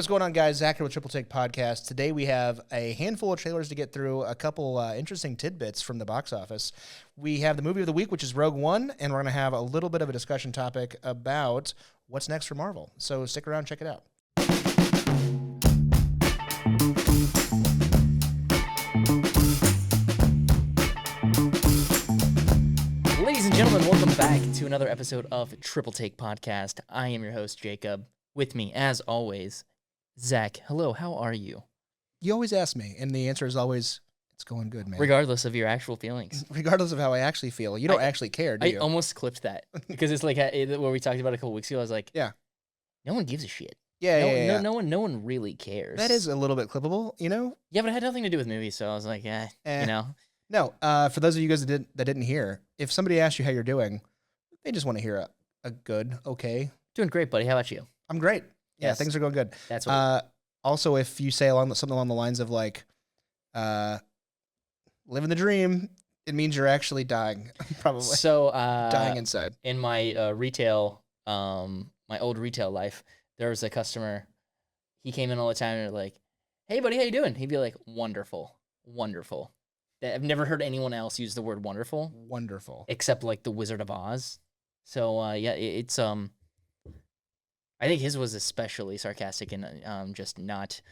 what's going on, guys? Zach here with Triple Take Podcast. Today we have a handful of trailers to get through, a couple interesting tidbits from the box office. We have the movie of the week, which is Rogue One, and we're going to have a little bit of a discussion topic about what's next for Marvel. So stick around, check it out. Ladies and gentlemen, welcome back to another episode of Triple Take Podcast. I am your host, Jacob. With me, as always, Zach. Hello, how are you? You always ask me, and the answer is always, it's going good, man. Regardless of your actual feelings. Regardless of how I actually feel. You don't actually care, do you? I almost clipped that because it's like what we talked about a couple weeks ago. I was like, yeah, no one gives a shit. Yeah. No one really cares. That is a little bit clippable, you know? Yeah, but it had nothing to do with movies, so I was like, you know. No, for those of you guys that didn't hear, if somebody asks you how you're doing, they just want to hear a good, okay. Doing great, buddy. How about you? I'm great. Yeah, Yes. things are going good. That's what. Also, if you say something along the lines of like, living the dream, it means you're actually dying, probably. So, dying inside. in my retail, my old retail life, there was a customer. He came in all the time and like, "Hey, buddy, how you doing?" He'd be like, "Wonderful, wonderful." I've never heard anyone else use the word "wonderful," Wonderful. except like the Wizard of Oz. So yeah, it's I think his was especially sarcastic and just not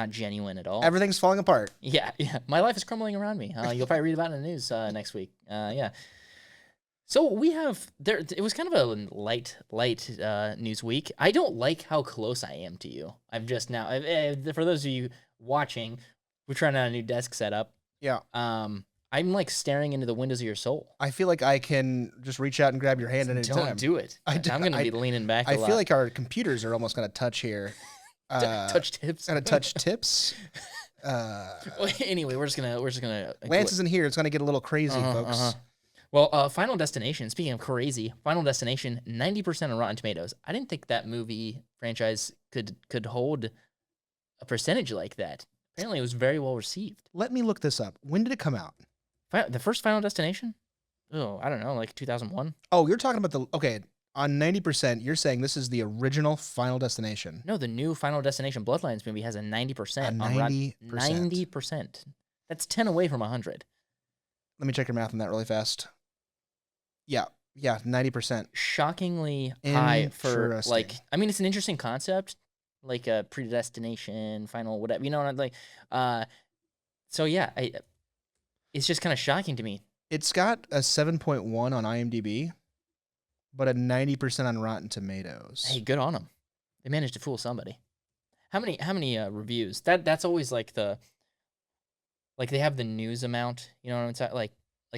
genuine at all. Everything's falling apart. Yeah. My life is crumbling around me. You'll probably read about it in the news next week. Yeah. So we have there. It was kind of a light news week. I don't like how close I am to you. I've just now. For those of you watching, we're trying out a new desk setup. Yeah. I'm like staring into the windows of your soul. I feel like I can just reach out and grab your hand at any time. Don't do it. I'm going to be leaning back a lot. I feel like our computers are almost going to touch here. Touch tips. Going to touch tips. Well, anyway, we're just gonna. Lance isn't here. It's going to get a little crazy, folks. Well, Final Destination. Speaking of crazy, Final Destination, 90% on Rotten Tomatoes. I didn't think that movie franchise could hold a percentage like that. Apparently, it was very well received. Let me look this up. When did it come out? The first Final Destination? Oh, I don't know, like 2001. Oh, you're talking about on 90%. You're saying this is the original Final Destination. No, the new Final Destination Bloodlines movie has a 90% on 90%. 90%. That's 10 away from 100. Let me check your math on that really fast. Yeah, 90%. Shockingly high for Interesting. I mean, it's an interesting concept, like a predestination, final whatever. You know what I'm like? So yeah, it's just kind of shocking to me. It's got a 7.1 on IMDb, but a 90% on Rotten Tomatoes. Hey, good on them. They managed to fool somebody. How many reviews? That's always like they have the news amount. You know what I'm saying? Like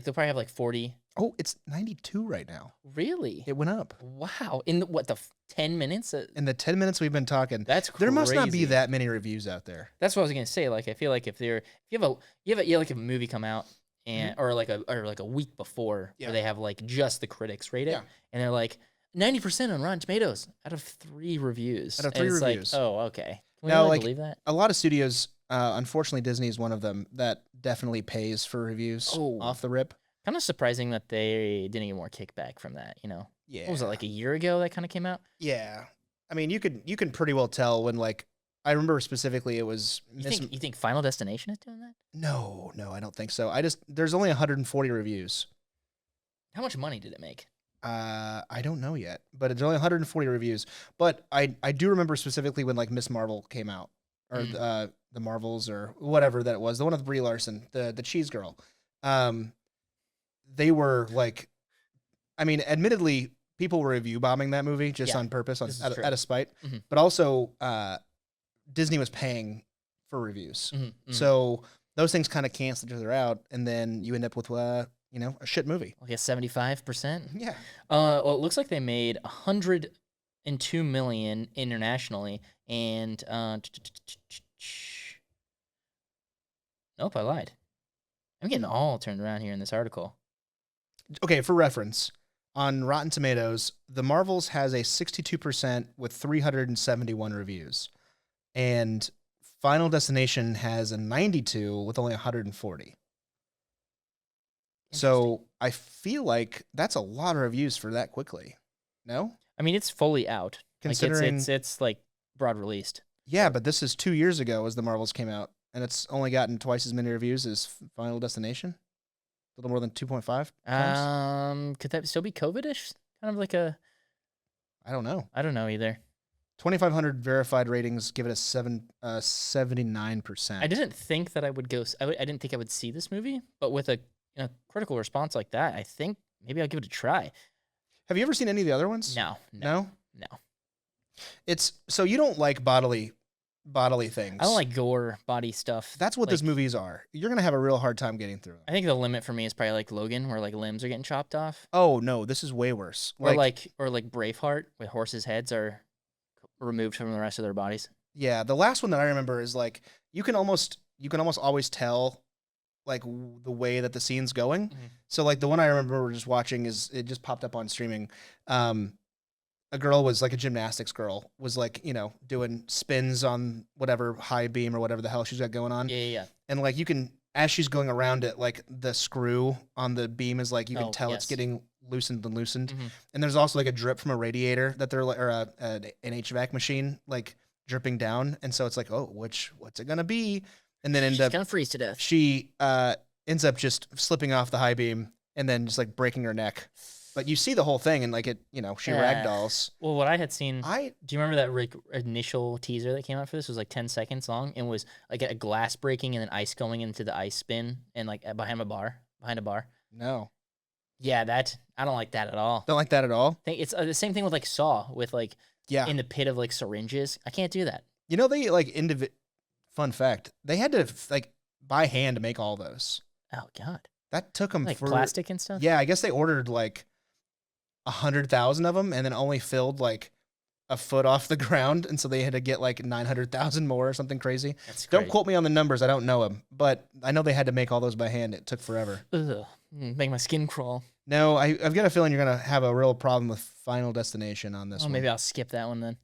they'll probably have like 40. Oh, it's 92 right now. Really? It went up. Wow. In the 10 minutes? In the 10 minutes we've been talking, That's crazy. there must not be that many reviews out there. That's what I was gonna say. Like, I feel like if you have like a movie come out and or like a week before where they have like just the critics rate it, and they're like 90% on Rotten Tomatoes out of 3 reviews. Out of 3 reviews. Like, oh, okay. Can we Now, really believe that? A lot of studios, unfortunately Disney is one of them, that definitely pays for reviews off the rip. Kind of surprising that they didn't get more kickback from that, you know? Yeah. What was it, like a year ago that kind of came out? Yeah. I mean, you can pretty well tell when, like, I remember specifically it was... You think Final Destination is doing that? No, I don't think so. There's only 140 reviews. How much money did it make? I don't know yet, but it's only 140 reviews. But I do remember specifically when, like, Miss Marvel came out, or the Marvels, or whatever that it was, the one with Brie Larson, the cheese girl. They were like, I mean, admittedly, people were review bombing that movie just on purpose, out of spite. Mm-hmm. But also, Disney was paying for reviews, so those things kind of cancel each other out, and then you end up with a shit movie. Like a 75%. Yeah. Well, it looks like they made $102 million internationally, and nope, I lied. I'm getting all turned around here in this article. Okay, for reference, on Rotten Tomatoes, The Marvels has a 62% with 371 reviews, and Final Destination has a 92 with only 140. So I feel like that's a lot of reviews for that quickly. No? I mean, it's fully out. Considering like it's like broad released. Yeah, but this is 2 years ago as the Marvels came out, and it's only gotten twice as many reviews as Final Destination. A little more than 2.5 times. Could that still be COVID-ish? Kind of like a. I don't know. I don't know either. 2,500 verified ratings give it a 79%. I didn't think that I would go. I didn't think I would see this movie, but with a critical response like that, I think maybe I'll give it a try. Have you ever seen any of the other ones? No. It's so you don't like bodily things. I don't like gore, body stuff. That's what these movies are. You're gonna have a real hard time getting through them. I think the limit for me is probably like Logan, where like limbs are getting chopped off. Oh no, this is way worse. Or like Braveheart, where horses' heads are removed from the rest of their bodies. Yeah, the last one that I remember is like you can almost always tell like the way that the scene's going. Mm-hmm. So like the one I remember just watching it just popped up on streaming. A girl was like a gymnastics girl was like, doing spins on whatever high beam or whatever the hell she's got going on. Yeah. And like you can, as she's going around it, like the screw on the beam is like, you can tell it's getting loosened and loosened. Mm-hmm. And there's also like a drip from a radiator that they're like, or an HVAC machine, like dripping down. And so it's like, oh, what's it going to be? And then she's gonna freeze to death. She ends up just slipping off the high beam and then just like breaking her neck. But you see the whole thing and like it, she ragdolls. Well, what I had seen, do you remember that initial teaser that came out for this? It was like 10 seconds long and was like a glass breaking and then ice going into the ice bin and like behind a bar. No. Yeah, I don't like that at all. Don't like that at all? It's the same thing with like Saw with like in the pit of like syringes. I can't do that. They like fun fact, they had to like by hand to make all those. Oh God. That took them like plastic and stuff? Yeah, I guess they ordered like 100,000 of them and then only filled like a foot off the ground. And so they had to get like 900,000 more or something crazy. That's Don't quote me on the numbers. I don't know them, but I know they had to make all those by hand. It took forever. Ugh, make my skin crawl. No, I've got a feeling you're going to have a real problem with Final Destination on this one. Maybe I'll skip that one then.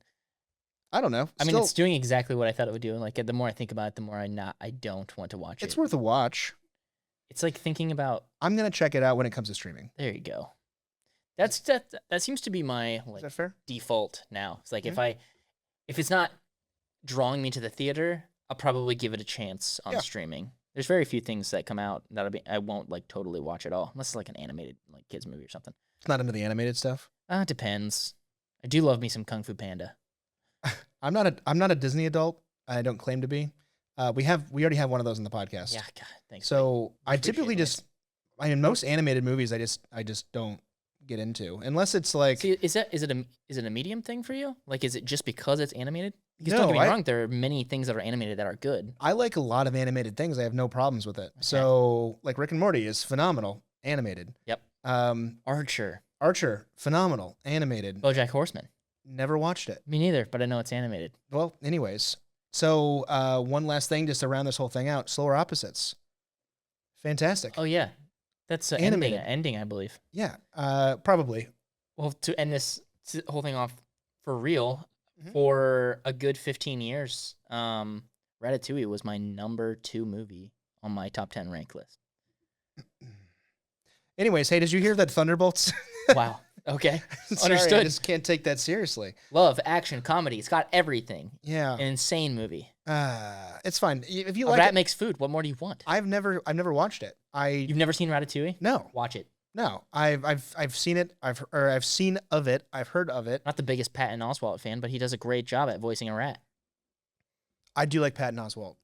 I don't know. I mean, it's doing exactly what I thought it would do. And like the more I think about it, the more I don't want to watch it. It's worth a watch. It's like thinking about. I'm going to check it out when it comes to streaming. There you go. That seems to be my Is that fair? default now. It's like if it's not drawing me to the theater, I'll probably give it a chance on streaming. There's very few things that come out that I won't like totally watch at all, unless it's like an animated like kids movie or something. It's not into the animated stuff. It depends. I do love me some Kung Fu Panda. I'm not a Disney adult. I don't claim to be. We already have one of those in the podcast. Yeah, God, thanks. So I typically most animated movies I just don't get into unless it's like. See, is it a medium thing for you? Like, is it just because it's animated? Because no, don't get me wrong, there are many things that are animated that are good. I like a lot of animated things. I have no problems with it. Okay. So like Rick and Morty is phenomenal animated. Yep. Archer, phenomenal animated. BoJack Horseman. Never watched it. Me neither, but I know it's animated. Well, anyways. So one last thing just to round this whole thing out. Solar Opposites. Fantastic. Oh, yeah. That's ending, I believe. Yeah, probably. Well, to end this whole thing off for real, for a good 15 years, Ratatouille was my number 2 movie on my top 10 rank list. Anyways, hey, did you hear that Thunderbolts? Wow. Okay. Sorry, Understood. I just can't take that seriously. Love, action, comedy. It's got everything. Yeah. An insane movie. It's fine. If you a like rat makes food. What more do you want? I've never watched it. You've never seen Ratatouille? No. Watch it. No. I've seen it. I've seen of it. I've heard of it. Not the biggest Patton Oswalt fan, but he does a great job at voicing a rat. I do like Patton Oswalt.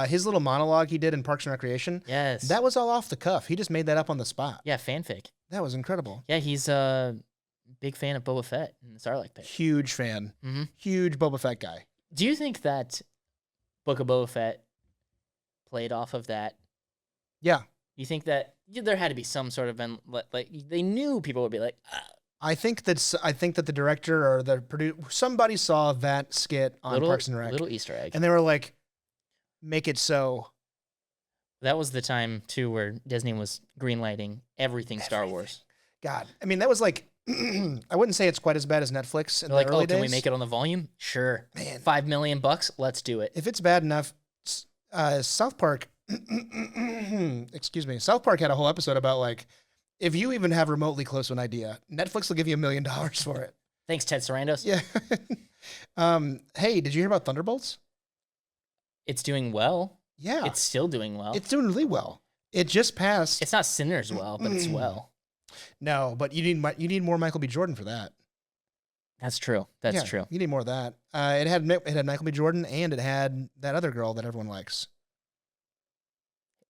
His little monologue he did in Parks and Recreation. Yes. That was all off the cuff. He just made that up on the spot. Yeah, fanfic. That was incredible. Yeah, he's a big fan of Boba Fett in the Sarlacc pit. Huge fan. Mm-hmm. Huge Boba Fett guy. Do you think that Book of Boba Fett played off of that? Yeah. You think that there had to be some sort of like they knew people would be like. I think that the director or the producer, somebody saw that skit on Parks and Rec. Little Easter egg. And they were like, make it so. That was the time, too, where Disney was greenlighting everything Star Wars. God. I mean, that was like, I wouldn't say it's quite as bad as Netflix in the early days. Can we make it on the volume? Sure. Man. $5 million, let's do it. If it's bad enough, South Park, excuse me, South Park had a whole episode about like, if you even have remotely close to an idea, Netflix will give you $1 million for it. Thanks, Ted Sarandos. Yeah. Hey, did you hear about Thunderbolts? It's doing well. Yeah. It's still doing well. It's doing really well. It just passed. It's not Sinners well, but it's well. No, but you need more Michael B. Jordan for that. That's true. That's true. You need more of that. It had Michael B. Jordan, and it had that other girl that everyone likes.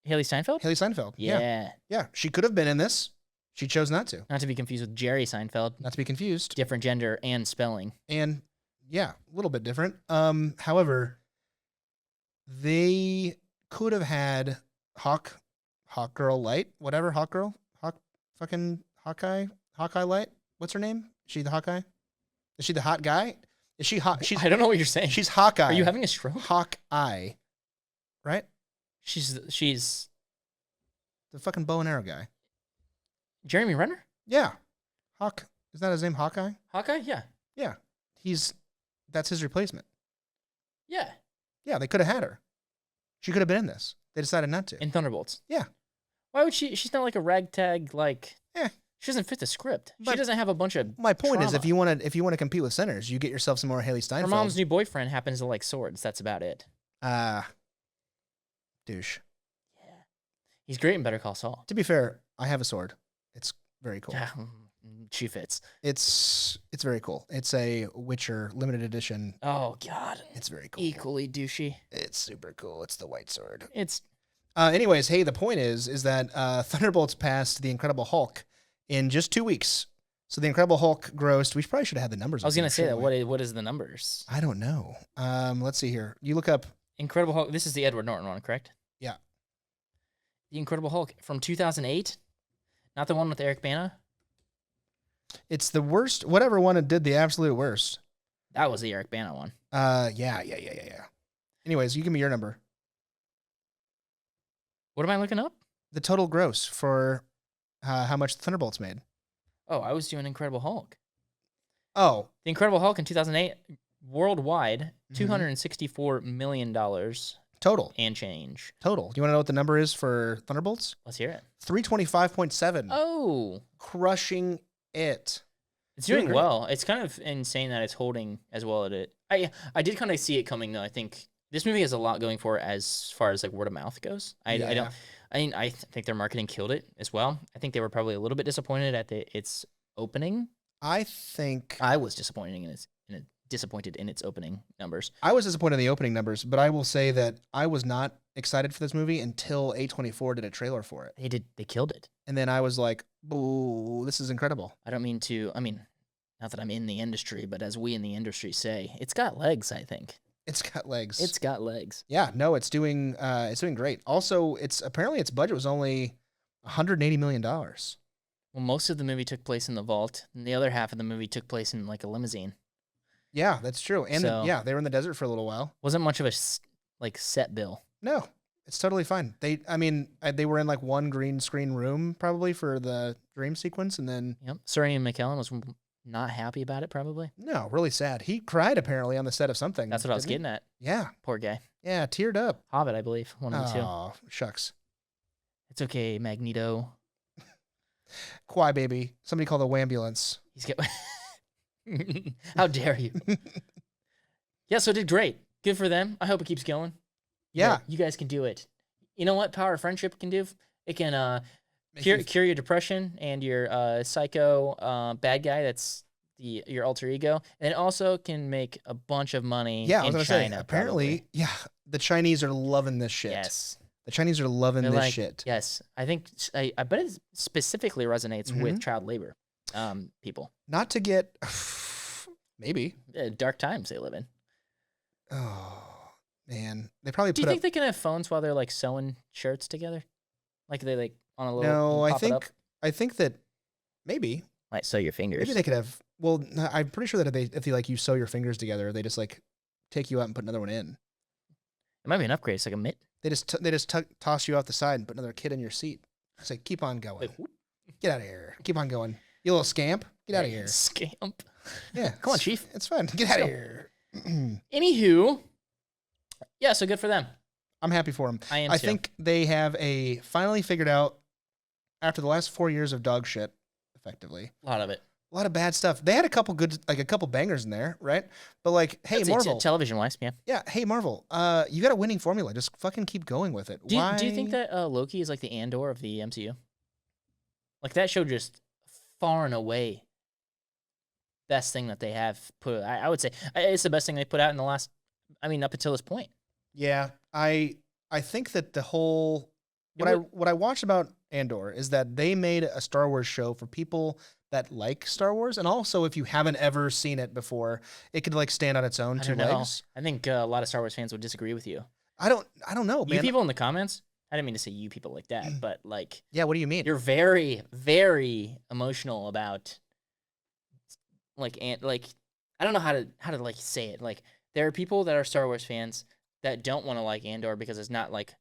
Haley Steinfeld? Haley Steinfeld. Yeah. Yeah. She could have been in this. She chose not to. Not to be confused with Jerry Seinfeld. Not to be confused. Different gender and spelling. And yeah, a little bit different. However, they could have had Hawk Girl Light, whatever, Hawkeye Light. What's her name? Is she the Hawkeye? Is she the hot guy? Is she hot? I don't know what you're saying. She's Hawkeye. Are you having a stroke? Hawkeye, right? She's the fucking bow and arrow guy. Jeremy Renner? Yeah. Is that his name? Hawkeye? Hawkeye? Yeah. Yeah. That's his replacement. Yeah. Yeah, they could have had her. She could have been in this. They decided not to. In Thunderbolts. Yeah. Why would she? She's not like a ragtag, like. Yeah. She doesn't fit the script. But she doesn't have a bunch of. My point trauma. is, if you want to compete with Sinners, you get yourself some more Haley Steinfeld. Her mom's new boyfriend happens to like swords. That's about it. Douche. Yeah. He's great in Better Call Saul. To be fair, I have a sword. It's very cool. Yeah. She fits. It's very cool. It's a Witcher limited edition. Oh God. It's very cool. Equally douchey. It's super cool. It's the white sword. It's. Anyways, hey, the point is that Thunderbolts passed the Incredible Hulk in just 2 weeks. So the Incredible Hulk grossed. We probably should have had the numbers. I was gonna say that. What is the numbers? I don't know. Let's see here. You look up Incredible Hulk. This is the Edward Norton one, correct? Yeah. The Incredible Hulk from 2008, not the one with Eric Bana. It's the worst. Whatever one it did the absolute worst. That was the Eric Bana one. Yeah. Anyways, you give me your number. What am I looking up? The total gross for how much Thunderbolts made. Oh, I was doing Incredible Hulk. Oh. The Incredible Hulk in 2008, worldwide, $264 million. Total. And change. Total. Do you want to know what the number is for Thunderbolts? Let's hear it. 325.7. Oh. Crushing it. It's doing well. It's kind of insane that it's holding as well as it. I did kind of see it coming, though. I think this movie has a lot going for it as far as like word of mouth goes. I think their marketing killed it as well. I think they were probably a little bit disappointed at its opening. I think I was disappointed in its opening numbers. I was disappointed in the opening numbers, but I will say that I was not excited for this movie until A24 did a trailer for it. They killed it. And then I was like, "Ooh, this is incredible." Not that I'm in the industry, but as we in the industry say, it's got legs, I think. It's got legs. It's got legs. Yeah, no, it's doing great. Also, apparently its budget was only $180 million. Well, most of the movie took place in the vault, and the other half of the movie took place in like a limousine. Yeah, that's true. And they were in the desert for a little while. Wasn't much of a set bill. No, it's totally fine. They were in like one green screen room probably for the dream sequence, and then Sir Ian McKellen was not happy about it, probably. No, really sad. He cried apparently on the set of something. That's what I was getting at. Yeah. Poor guy. Yeah, teared up. Hobbit, I believe. One of the two. Oh, shucks. It's okay, Magneto. Quiet baby. Somebody call the wambulance. How dare you? Yeah, so it did great. Good for them. I hope it keeps going. Yeah. You guys can do it. You know what Power of Friendship can do? It can cure your depression and your psycho bad guy that's your alter ego. And it also can make a bunch of money in China. I was going to say, apparently, the Chinese are loving this shit. Yes. The Chinese are loving this shit. Yes. I think, I bet it specifically resonates with child labor people. Not to get, maybe. Dark times they live in. Oh, man. They probably Do you think they can have phones while they're like sewing shirts together? Like they like on a little. No, I think that maybe. Might sew your fingers. Maybe they could have. Well, I'm pretty sure that if they like you sew your fingers together, they just like take you out and put another one in. It might be an upgrade. It's like a mitt. They just toss you off the side and put another kid in your seat. Say, keep on going. Get out of here. Keep on going. You little scamp. Get out of here. Scamp. Yeah. Come on, Chief. It's fun. Get out of here. Anywho, yeah, so good for them. I'm happy for them. I am too. think they have finally figured out, after the last 4 years of dog shit, effectively. A lot of it. A lot of bad stuff. They had a couple bangers in there, right? But like, hey, Marvel, television-wise, yeah. Hey, Marvel, you got a winning formula. Just fucking keep going with it. Do you think that Loki is like the Andor of the MCU? Like that show just far and away best thing that they have put. I would say it's the best thing they put out in the last. I mean, up until this point. Yeah, I think that the whole what I watched about Andor is that they made a Star Wars show for people that like Star Wars, and also if you haven't ever seen it before, it could like stand on its own two legs. I think a lot of Star Wars fans would disagree with you. I don't know, man. You people in the comments. I didn't mean to say you people like that, but like, yeah. What do you mean? You're very, very emotional about like I don't know how to like say it. Like there are people that are Star Wars fans that don't want to like Andor because it's not like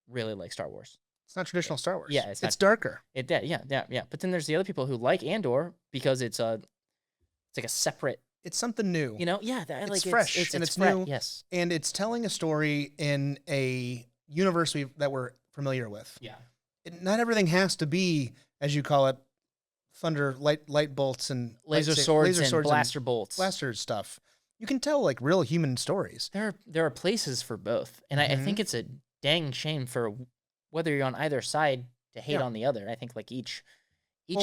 really like Star Wars. It's not traditional Star Wars. Yeah, it's darker. Yeah. But then there's the other people who like Andor because it's like a separate. It's something new. You know, yeah. It's fresh and it's new. Yes, and it's telling a story in a universe that we're familiar with. Yeah. Not everything has to be, as you call it, thunder, light bolts and laser swords and blaster bolts, blaster stuff. You can tell like real human stories. There are places for both, and I think it's a dang shame for whether you're on either side to hate on the other. I think like each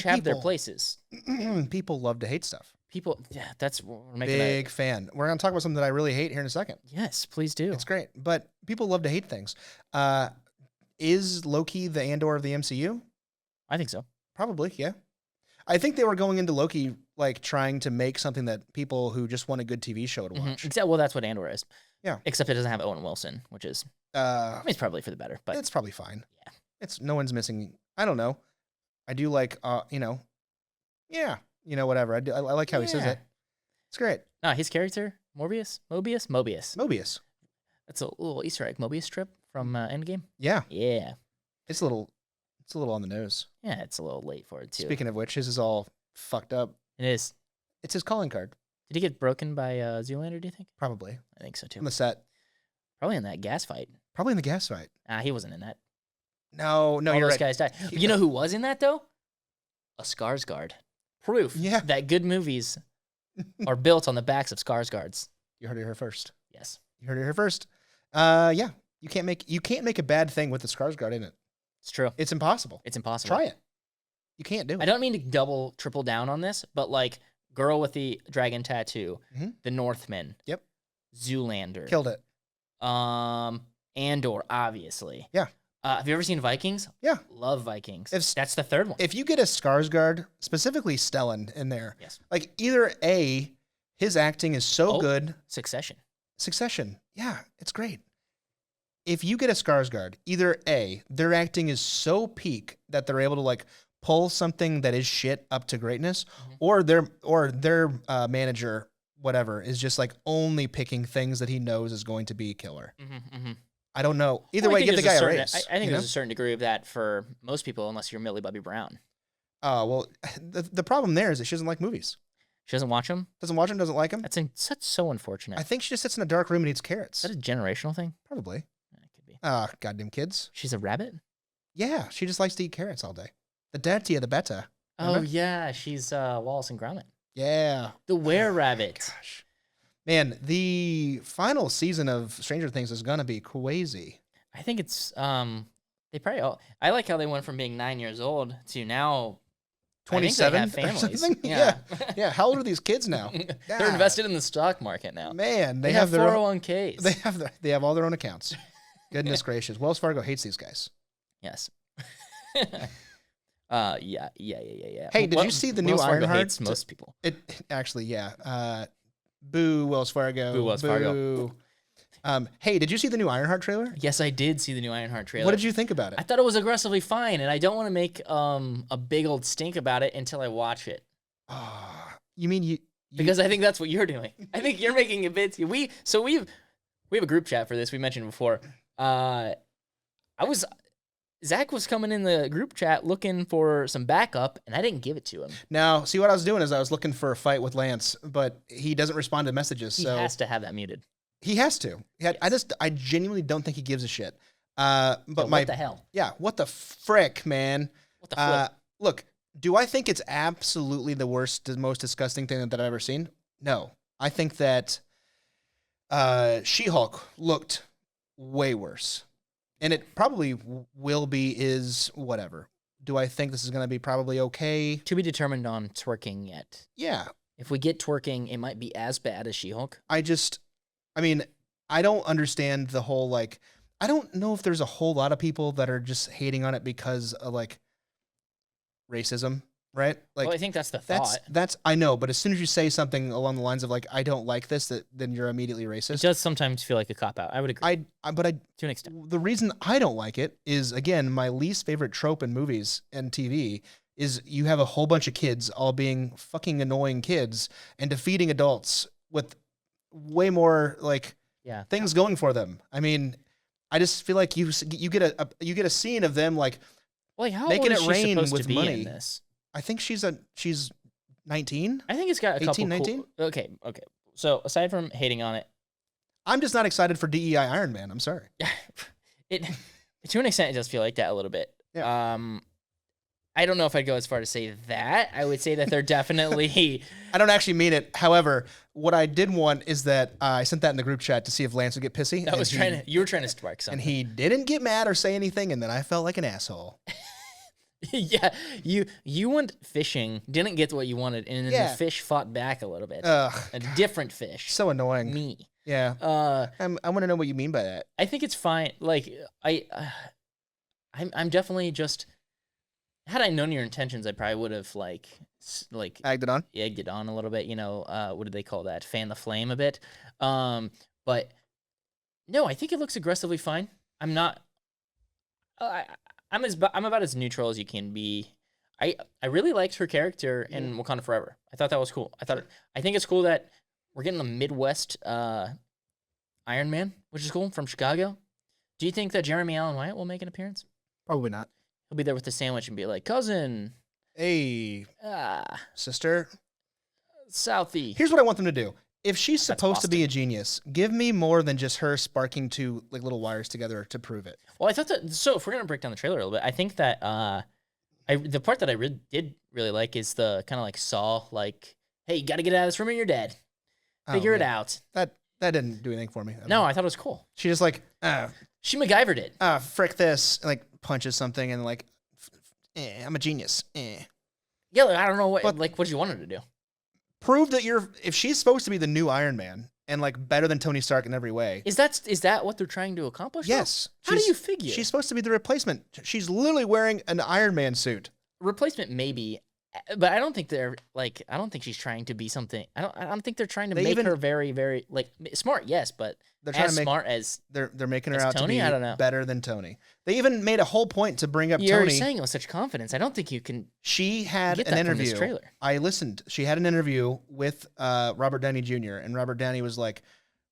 have their places. People love to hate stuff. That's we're making big fan. We're gonna talk about something that I really hate here in a second. Yes, please do. It's great, but people love to hate things. Is Loki the Andor of the MCU? I think so. Probably, yeah. I think they were going into Loki like trying to make something that people who just want a good TV show to watch. Well, that's what Andor is. Yeah. Except it doesn't have Owen Wilson, which is I mean, it's probably for the better, but it's probably fine. Yeah. It's no one's missing. I don't know. I do like whatever. I like how he says it. It's great. No, his character, Mobius. That's a little Easter egg. Mobius strip from Endgame. Yeah. Yeah. It's a little on the nose. Yeah, it's a little late for it too. Speaking of which, his is all fucked up. It is. It's his calling card. Did he get broken by Zoolander, do you think? Probably. I think so too. On the set. Probably in that gas fight. Probably in the gas fight. He wasn't in that. No, all you're those right. guys died. You know who was in that though? A Skarsgård. Proof that good movies are built on the backs of Skarsgårds. You heard it here first. Yes. You heard it here first. Yeah. You can't make a bad thing with the Skarsgård in it. It's true. It's impossible. Try it. You can't do it. I don't mean to double, triple down on this, but like girl with the dragon tattoo, the Northman. Yep. Zoolander. Killed it. Andor, obviously. Yeah. Have you ever seen Vikings? Yeah. Love Vikings. That's the third one. If you get a Skarsgård, specifically Stellan in there, yes. Like either A, his acting is so good. Succession. Yeah, it's great. If you get a Skarsgård, either A, their acting is so peak that they're able to like pull something that is shit up to greatness, or their manager, whatever, is just like only picking things that he knows is going to be killer. I don't know. Either way, give the guy a raise. I think there's a certain degree of that for most people, unless you're Millie Bobby Brown. Oh, well, the problem there is that she doesn't like movies. She doesn't watch them? Doesn't watch them, doesn't like them? That's so unfortunate. I think she just sits in a dark room and eats carrots. Is that a generational thing? Probably. It could be. Goddamn kids. She's a rabbit? Yeah, she just likes to eat carrots all day. The dirty of the better. Remember? Oh, yeah, she's Wallace and Gromit. Yeah. The were-rabbit. Gosh. Man, the final season of Stranger Things is going to be crazy. I think it's they probably I like how they went from being 9 years old to now 27 families. Yeah. Yeah. How old are these kids now? They're invested in the stock market now. Man, they have their 401ks. They have all their own accounts. Goodness gracious. Wells Fargo hates these guys. Yes. Yeah. Hey, did you see the new Ironheart? Hates most people. It actually, yeah. Boo Wells Fargo. Boo Wells Fargo. Hey, did you see the new Ironheart trailer? Yes, I did see the new Ironheart trailer. What did you think about it? I thought it was aggressively fine, and I don't want to make a big old stink about it until I watch it. You mean you? Because I think that's what you're doing. I think you're making a bit. We have a group chat for this. We mentioned before. Zach was coming in the group chat looking for some backup, and I didn't give it to him. Now, see what I was doing is I was looking for a fight with Lance, but he doesn't respond to messages. He has to have that muted. He has to. Yes. I genuinely don't think he gives a shit. But what the hell? Yeah, what the frick, man? What the flip? Look, Do I think it's absolutely the worst, most disgusting thing that I've ever seen? No. I think that She-Hulk looked way worse. And it probably will be, is whatever. Do I think this is going to be probably okay? To be determined on twerking yet. Yeah. If we get twerking, it might be as bad as She-Hulk. I mean, I don't understand the whole, like, I don't know if there's a whole lot of people that are just hating on it because of, like, racism, right? Like, well, I think that's the thought. That's I know, but as soon as you say something along the lines of, like, I don't like this, then you're immediately racist. It does sometimes feel like a cop-out. I would agree. But to an extent. The reason I don't like it is, again, my least favorite trope in movies and TV is you have a whole bunch of kids all being fucking annoying kids and defeating adults with way more, like, things going for them. I mean, I just feel like you get a scene of them, like, how making old is it rain supposed with to be money. In this? I think she's 19. I think it's got a 18, couple 19? Cool, okay. So aside from hating on it, I'm just not excited for DEI Iron Man. I'm sorry. It to an extent it does feel like that a little bit. Yeah. I don't know if I'd go as far to say that. I would say that they're definitely. I don't actually mean it. However, what I did want is that I sent that in the group chat to see if Lance would get pissy. You were trying to spark something. And he didn't get mad or say anything, and then I felt like an asshole. Yeah, you went fishing, didn't get what you wanted, and then the fish fought back a little bit. A different fish. So annoying. Me. Yeah. I want to know what you mean by that. I think it's fine. Like I'm definitely just. Had I known your intentions, I probably would have like egged it on. Egged it on a little bit. You know, what do they call that? Fan the flame a bit. But no, I think it looks aggressively fine. I'm not. I'm about as neutral as you can be. I really liked her character in Wakanda Forever. I thought that was cool. I think it's cool that we're getting a Midwest Iron Man, which is cool, from Chicago. Do you think that Jeremy Allen White will make an appearance? Probably not. He'll be there with the sandwich and be like, cousin. Hey. Sister. Southie. Here's what I want them to do. If she's supposed to be a genius, give me more than just her sparking two, like, little wires together to prove it. Well, I thought that. So if we're gonna break down the trailer a little bit, I think that the part that I did really like is the kind of like Saw, like, hey, you got to get out of this room, and you're dead. Figure it out. That didn't do anything for me. I thought it was cool. She just like she MacGyvered it. Frick this, and, like, punches something, and, like, I'm a genius. Yeah, like, I don't know what what you wanted to do. Prove that if she's supposed to be the new Iron Man and, like, better than Tony Stark in every way. Is that what they're trying to accomplish? Yes. How do you figure? She's supposed to be the replacement. She's literally wearing an Iron Man suit. Replacement maybe, but I don't think I don't think she's trying to be something. I don't think they're trying to make her very, very, like, smart. Yes, but they're trying to make smart as they're making her out Tony? to be I don't know. better than Tony. They even made a whole point to bring up Tony. You're saying it with such confidence. I don't think you can. She had an interview. From this trailer. I listened. She had an interview with Robert Downey Jr. and Robert Downey was like,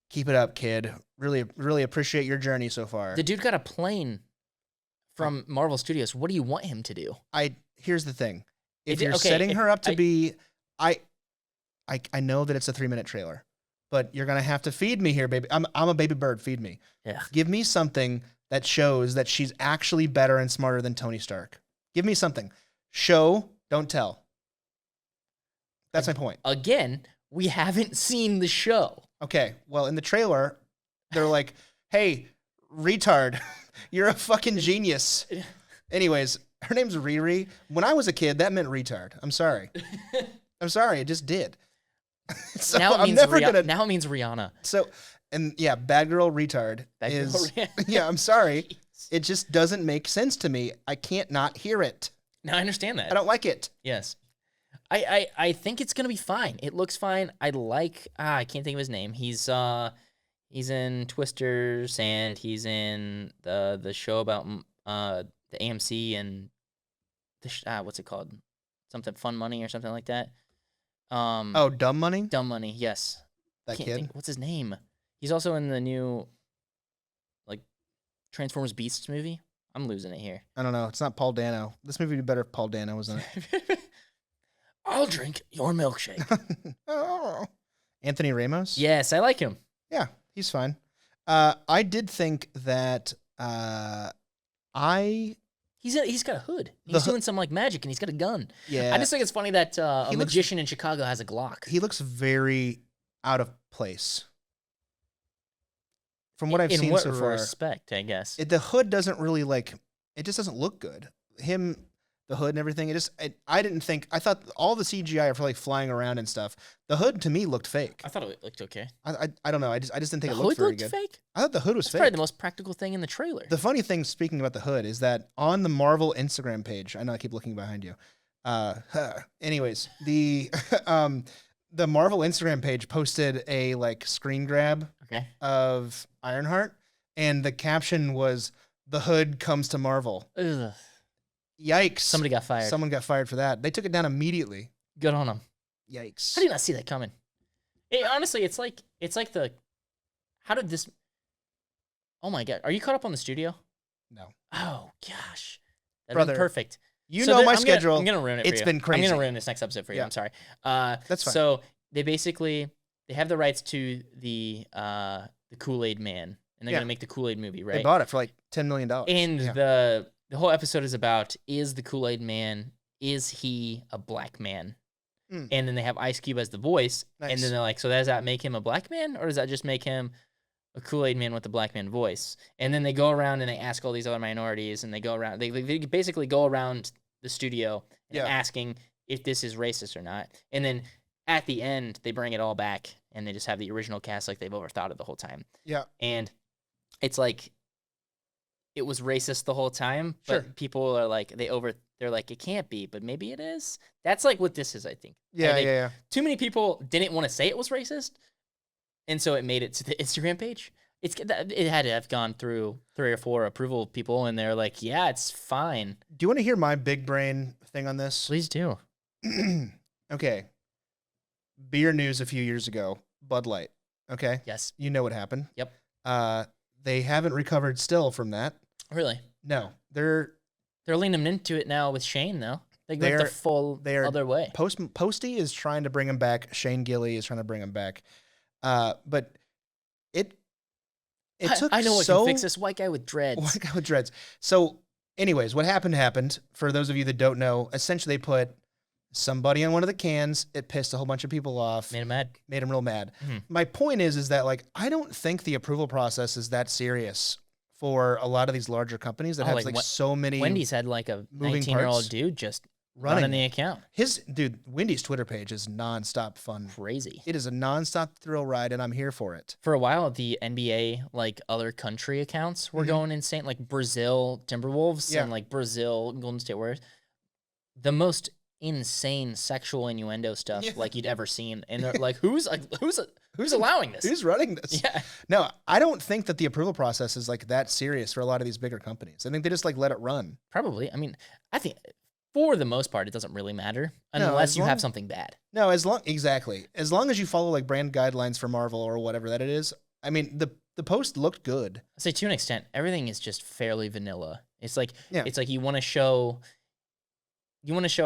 "Keep it up, kid. Really, really appreciate your journey so far." The dude got a plane from Marvel Studios. What do you want him to do? Here's the thing. If you're setting her up to be, I know that it's a 3-minute trailer, but you're gonna have to feed me here, baby. I'm a baby bird. Feed me. Yeah. Give me something that shows that she's actually better and smarter than Tony Stark. Give me something. Show, don't tell. That's my point. Again, we haven't seen the show. Okay. Well, in the trailer, they're like, "Hey, retard, you're a fucking genius." Anyways, her name's Riri. When I was a kid, that meant retard. I'm sorry. I'm sorry. It just did. So now it means now it means Rihanna. So, and yeah, bad girl retard yeah, I'm sorry. It just doesn't make sense to me. I can't not hear it. No, I understand that. I don't like it. Yes. I think it's gonna be fine. It looks fine. I can't think of his name. He's in Twisters and he's in the show about the AMC and what's it called? Something Fun Money or something like that. Dumb Money? Dumb Money, yes. That kid? What's his name? He's also in the new, like, Transformers Beasts movie. I'm losing it here. I don't know. It's not Paul Dano. This movie would be better if Paul Dano was in it. I'll drink your milkshake. Oh. Anthony Ramos? Yes, I like him. Yeah, he's fine. I did think that He's got a hood. He's doing some like magic, and he's got a gun. Yeah. I just think it's funny that a magician in Chicago has a Glock. He looks very out of place. From what I've seen so far. In what respect, I guess? The hood doesn't really it just doesn't look good. The hood and everything. I thought all the CGI for like flying around and stuff. The hood to me looked fake. I thought it looked okay. I don't know. I just didn't think it looked very good. Fake? I thought the hood was That's fake. probably the most practical thing in the trailer. The funny thing, speaking about the hood, is that on the Marvel Instagram page, I know I keep looking behind you. Anyways, the the Marvel Instagram page posted a like screen grab of Ironheart, and the caption was "The hood comes to Marvel." Ugh. Yikes! Somebody got fired. Someone got fired for that. They took it down immediately. Good on them. Yikes! How do you not see that coming? Honestly, it's like the. How did this? Oh my god! Are you caught up on the studio? No. Oh gosh, that'd Brother, be perfect. You know my schedule. I'm gonna ruin it. It's for you. been crazy. I'm gonna ruin this next episode for you. Yeah. I'm sorry. That's fine. So they have the rights to the Kool-Aid Man, and they're gonna make the Kool-Aid movie, right? They bought it for like $10 million. And the whole episode is about, is the Kool-Aid Man, is he a black man? And then they have Ice Cube as the voice. Nice. And then they're like, so does that make him a black man? Or does that just make him a Kool-Aid Man with a black man voice? And then they go around and they ask all these other minorities, and they go around, they basically go around the studio and asking if this is racist or not. And then at the end, they bring it all back, and they just have the original cast like they've overthought it the whole time. Yeah. And it's like, it was racist the whole time, but people are like, they're like, it can't be, but maybe it is. That's like what this is, I think. Yeah. Too many people didn't want to say it was racist, and so it made it to the Instagram page. It had to have gone through 3 or 4 approval people, and they're like, yeah, it's fine. Do you want to hear my big brain thing on this? Please do. Okay. Beer news a few years ago. Bud Light. Okay? Yes. You know what happened. Yep. They haven't recovered still from that. Really? No. They're leaning into it now with Shane, though. They went the full other way. Posty is trying to bring him back. Shane Gilly is trying to bring him back. But it took I know what can fix this. White guy with dreads. White guy with dreads. So, anyways, what happened. For those of you that don't know, essentially they put somebody on one of the cans. It pissed a whole bunch of people off. Made him mad. Made him real mad. Mm-hmm. My point is that like I don't think the approval process is that serious for a lot of these larger companies that have like so many. Wendy's had like a 19-year-old dude just running the account. Wendy's Twitter page is nonstop fun. Crazy. It is a nonstop thrill ride, and I'm here for it. For a while, the NBA, like other country accounts were going insane, like Brazil Timberwolves and like Brazil Golden State Warriors. The most insane sexual innuendo stuff like you'd ever seen, and they're like, who's allowing this? Who's running this? Yeah. No, I don't think that the approval process is like that serious for a lot of these bigger companies. I think they just like let it run. Probably. I mean, I think for the most part, it doesn't really matter unless you have something bad. No, as long as you follow like brand guidelines for Marvel or whatever that it is. I mean, the post looked good. I say to an extent, everything is just fairly vanilla. It's like you want to show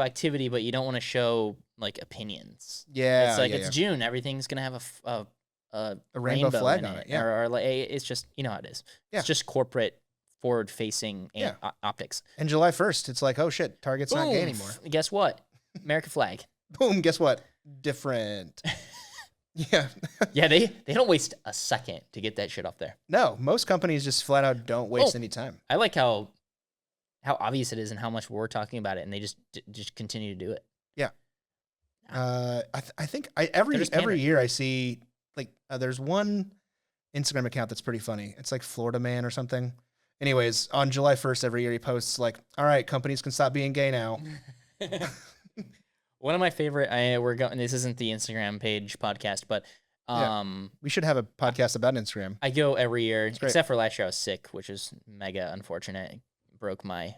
activity, but you don't want to show like opinions. Yeah, it's like it's June. Everything's gonna have a rainbow flag on it. Yeah, or like it's just how it is. Yeah. It's just corporate forward-facing optics. And July 1st, it's like, oh shit, Target's not gay anymore. Guess what? American flag. Boom. Guess what? Different. Yeah. Yeah, they don't waste a second to get that shit up there. No, most companies just flat out don't waste any time. I like how obvious it is and how much we're talking about it, and they just continue to do it. Yeah. I think every year I see like there's one Instagram account that's pretty funny. It's like Florida Man or something. Anyways, on July 1st every year he posts like, all right, companies can stop being gay now. One of my favorite, this isn't the Instagram page podcast, but we should have a podcast about Instagram. I go every year, except for last year I was sick, which is mega unfortunate. Broke my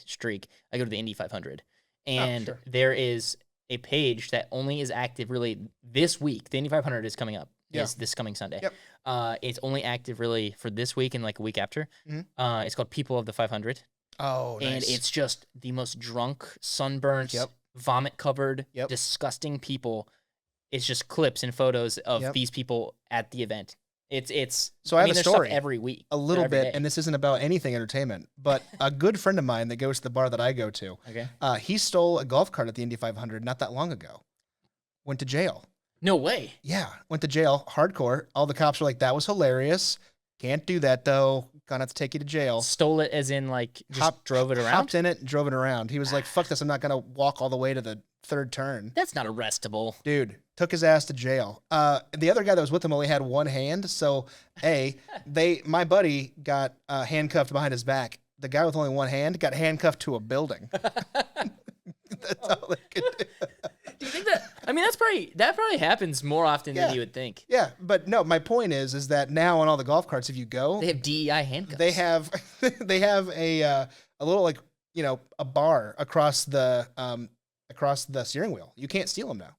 streak. I go to the Indy 500, and there is a page that only is active really this week. The Indy 500 is coming up. Is this coming Sunday. Yep. It's only active really for this week and like a week after. Mm-hmm. It's called People of the 500. Oh, nice. And it's just the most drunk, sunburnt, vomit-covered, disgusting people. It's just clips and photos of these people at the event. So I have a there's story stuff every week, a little every bit, day. and this isn't about anything entertainment, but a good friend of mine that goes to the bar that I go to, Okay. He stole a golf cart at the Indy 500 not that long ago. Went to jail. No way. Yeah, went to jail, hardcore. All the cops were like, "That was hilarious. Can't do that though. Gonna have to take you to jail." Stole it as in like just drove it around? Hopped in it and drove it around. He was like, "Fuck this, I'm not gonna walk all the way to the third turn." That's not arrestable. Dude, took his ass to jail. The other guy that was with him only had one hand, so my buddy got handcuffed behind his back. The guy with only one hand got handcuffed to a building. That's all they could do. Do you think that? I mean, that probably happens more often than you would think. Yeah, but no, my point is that now on all the golf carts, if you go, They have DEI handcuffs. they have a little, like, a bar across the steering wheel. You can't steal them now.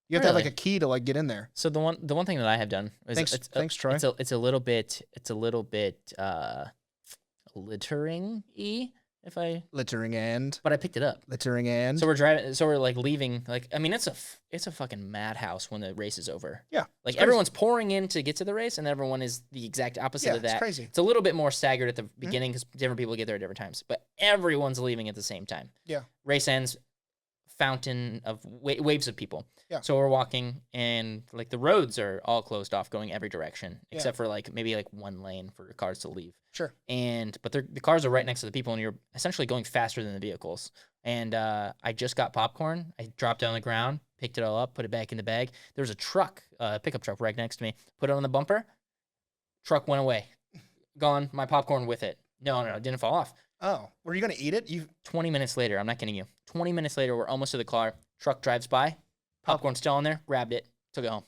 You have to have like a key to like get in there. So the one thing that I have done is Thanks, Troy. It's a little bit littering-y. But I picked it up. Littering and. So we're driving. So we're like leaving. Like, I mean, it's a fucking madhouse when the race is over. Yeah. Like everyone's pouring in to get to the race, and everyone is the exact opposite of that. It's crazy. It's a little bit more staggered at the beginning because different people get there at different times, but everyone's leaving at the same time. Yeah. Race ends. Fountain of waves of people. Yeah. So we're walking, and like the roads are all closed off, going every direction except for like maybe like one lane for cars to leave. Sure. But the cars are right next to the people, and you're essentially going faster than the vehicles. And I just got popcorn. I dropped it on the ground, picked it all up, put it back in the bag. There was a truck, pickup truck right next to me. Put it on the bumper. Truck went away. Gone. My popcorn with it. No, it didn't fall off. Oh, were you gonna eat it? 20 minutes later, I'm not kidding you. 20 minutes later, we're almost to the car. Truck drives by. Popcorn still in there. Grabbed it. Took it home.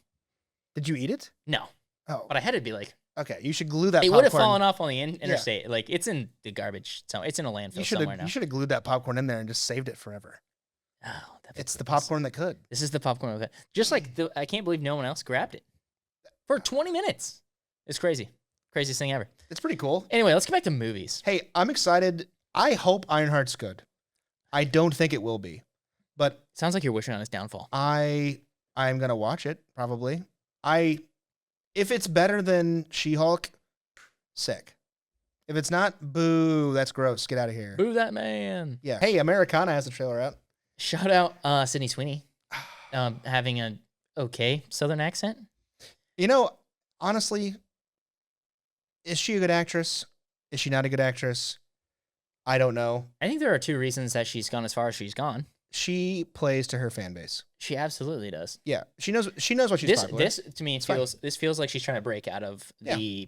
Did you eat it? No. Oh. But I had to be like. Okay, you should glue that. It popcorn. would have fallen off on the interstate. Yeah. Like it's in the garbage. So it's in a landfill somewhere now. You should have glued that popcorn in there and just saved it forever. Oh, it's the popcorn that could. This is the popcorn that could. Just like I can't believe no one else grabbed it for 20 minutes. It's crazy. Craziest thing ever. It's pretty cool. Anyway, let's get back to movies. Hey, I'm excited. I hope Ironheart's good. I don't think it will be, but sounds like you're wishing on his downfall. I'm gonna watch it probably. If it's better than She-Hulk, sick. If it's not, boo. That's gross. Get out of here. Boo that man. Yeah. Hey, Americana has a trailer out. Shout out Sydney Sweeney, having an okay Southern accent. Honestly, is she a good actress? Is she not a good actress? I don't know. I think there are two reasons that she's gone as far as she's gone. She plays to her fan base. She absolutely does. Yeah, she knows what she's popular. This to me feels like she's trying to break out of the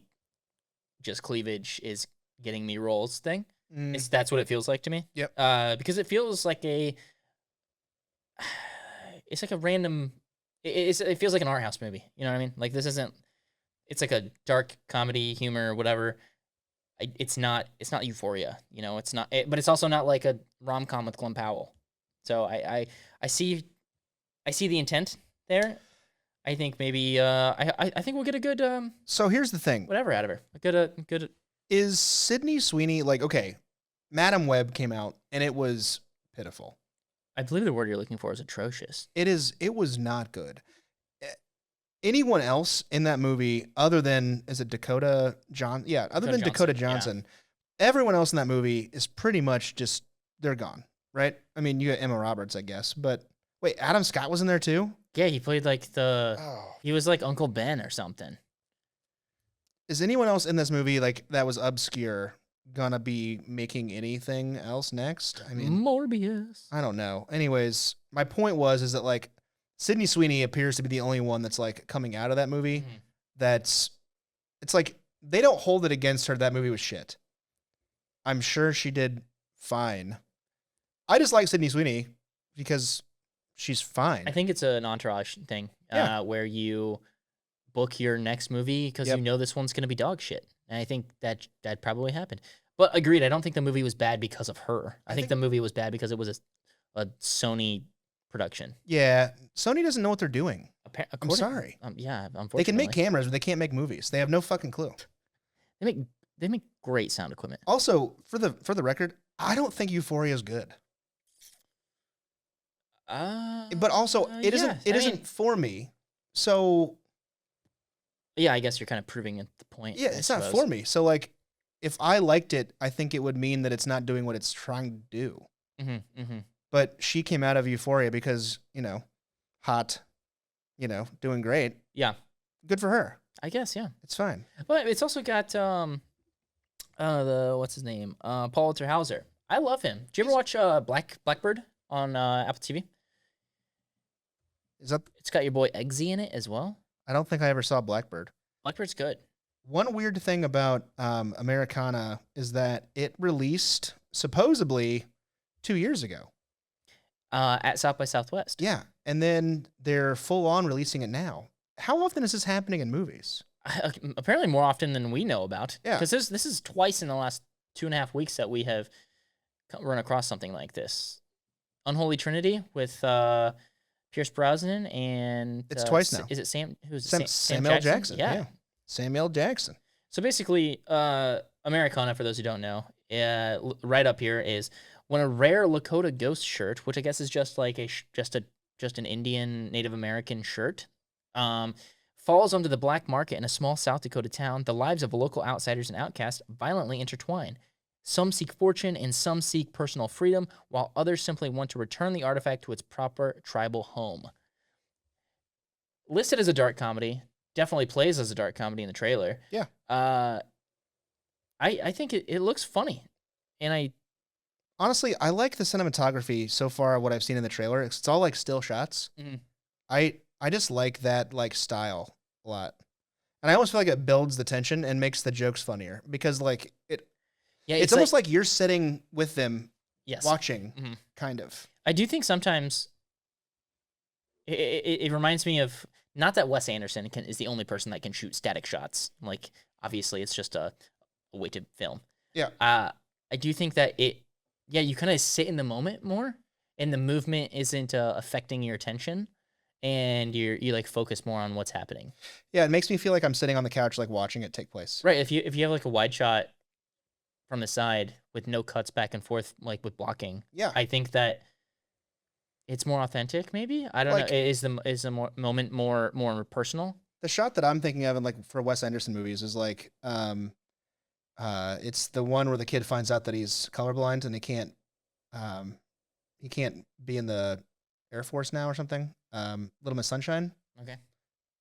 just cleavage is getting me roles thing. That's what it feels like to me. Yep. Because it feels like it's like a random. It feels like an art house movie. You know what I mean? Like this isn't. It's like a dark comedy, humor, whatever. It's not Euphoria, it's not, but it's also not like a rom-com with Glenn Powell. So I see the intent there. I think maybe, I think we'll get a good, so here's the thing. Whatever out of her. A good. Is Sydney Sweeney like, okay, Madam Web came out and it was pitiful. I believe the word you're looking for is atrocious. It was not good. Anyone else in that movie other than, is it Dakota Johnson? Yeah, other than Dakota Johnson, everyone else in that movie is pretty much just, they're gone, right? I mean, you got Emma Roberts, I guess, but wait, Adam Scott was in there too? Yeah, he played like he was like Uncle Ben or something. Is anyone else in this movie like that was obscure gonna be making anything else next? I mean, Morbius. I don't know. Anyways, my point is that like, Sydney Sweeney appears to be the only one that's like coming out of that movie. It's like they don't hold it against her. That movie was shit. I'm sure she did fine. I just like Sydney Sweeney because she's fine. I think it's an entourage thing where you book your next movie because you know this one's going to be dog shit. And I think that probably happened. But agreed, I don't think the movie was bad because of her. I think the movie was bad because it was a Sony production. Yeah, Sony doesn't know what they're doing. I'm sorry. Yeah, unfortunately. They can make cameras, but they can't make movies. They have no fucking clue. They make great sound equipment. Also, for the record, I don't think Euphoria is good. But also, it isn't for me. So Yeah, I guess you're kind of proving it the point. Yeah, it's not for me. So like, if I liked it, I think it would mean that it's not doing what it's trying to do. But she came out of Euphoria because, hot, doing great. Yeah. Good for her. I guess, yeah. It's fine. But it's also got what's his name? Paul Walter Hauser. I love him. Did you ever watch Blackbird on Apple TV? It's got your boy Eggsy in it as well. I don't think I ever saw Blackbird. Blackbird's good. One weird thing about Americana is that it released supposedly 2 years ago. At South by Southwest. Yeah, and then they're full on releasing it now. How often is this happening in movies? Apparently more often than we know about. Yeah. Because this is twice in the last 2.5 weeks that we have run across something like this. Unholy Trinity with Pierce Brosnan and... It's twice now. Is it Sam? Who's it? Samuel Jackson. Yeah. Samuel Jackson. So basically, Americana, for those who don't know, right up here is when a rare Lakota ghost shirt, which I guess is just like just an Indian Native American shirt, falls onto the black market in a small South Dakota town, the lives of local outsiders and outcasts violently intertwine. Some seek fortune and some seek personal freedom, while others simply want to return the artifact to its proper tribal home. Listed as a dark comedy, definitely plays as a dark comedy in the trailer. Yeah. I think it looks funny, and honestly, I like the cinematography so far. What I've seen in the trailer, it's all like still shots. I just like that like style a lot, and I almost feel like it builds the tension and makes the jokes funnier because like it's almost like you're sitting with them, watching, kind of. I do think sometimes it reminds me of, not that Wes Anderson is the only person that can shoot static shots. Like obviously, it's just a way to film. Yeah. I do think that you kind of sit in the moment more, and the movement isn't affecting your attention, and you like focus more on what's happening. Yeah, it makes me feel like I'm sitting on the couch, like watching it take place. Right. If you have like a wide shot from the side with no cuts back and forth, like with blocking. Yeah. I think that it's more authentic. Maybe, I don't know. Is the moment more personal? The shot that I'm thinking of in like for Wes Anderson movies is like it's the one where the kid finds out that he's colorblind and he can't be in the Air Force now or something. Little Miss Sunshine. Okay.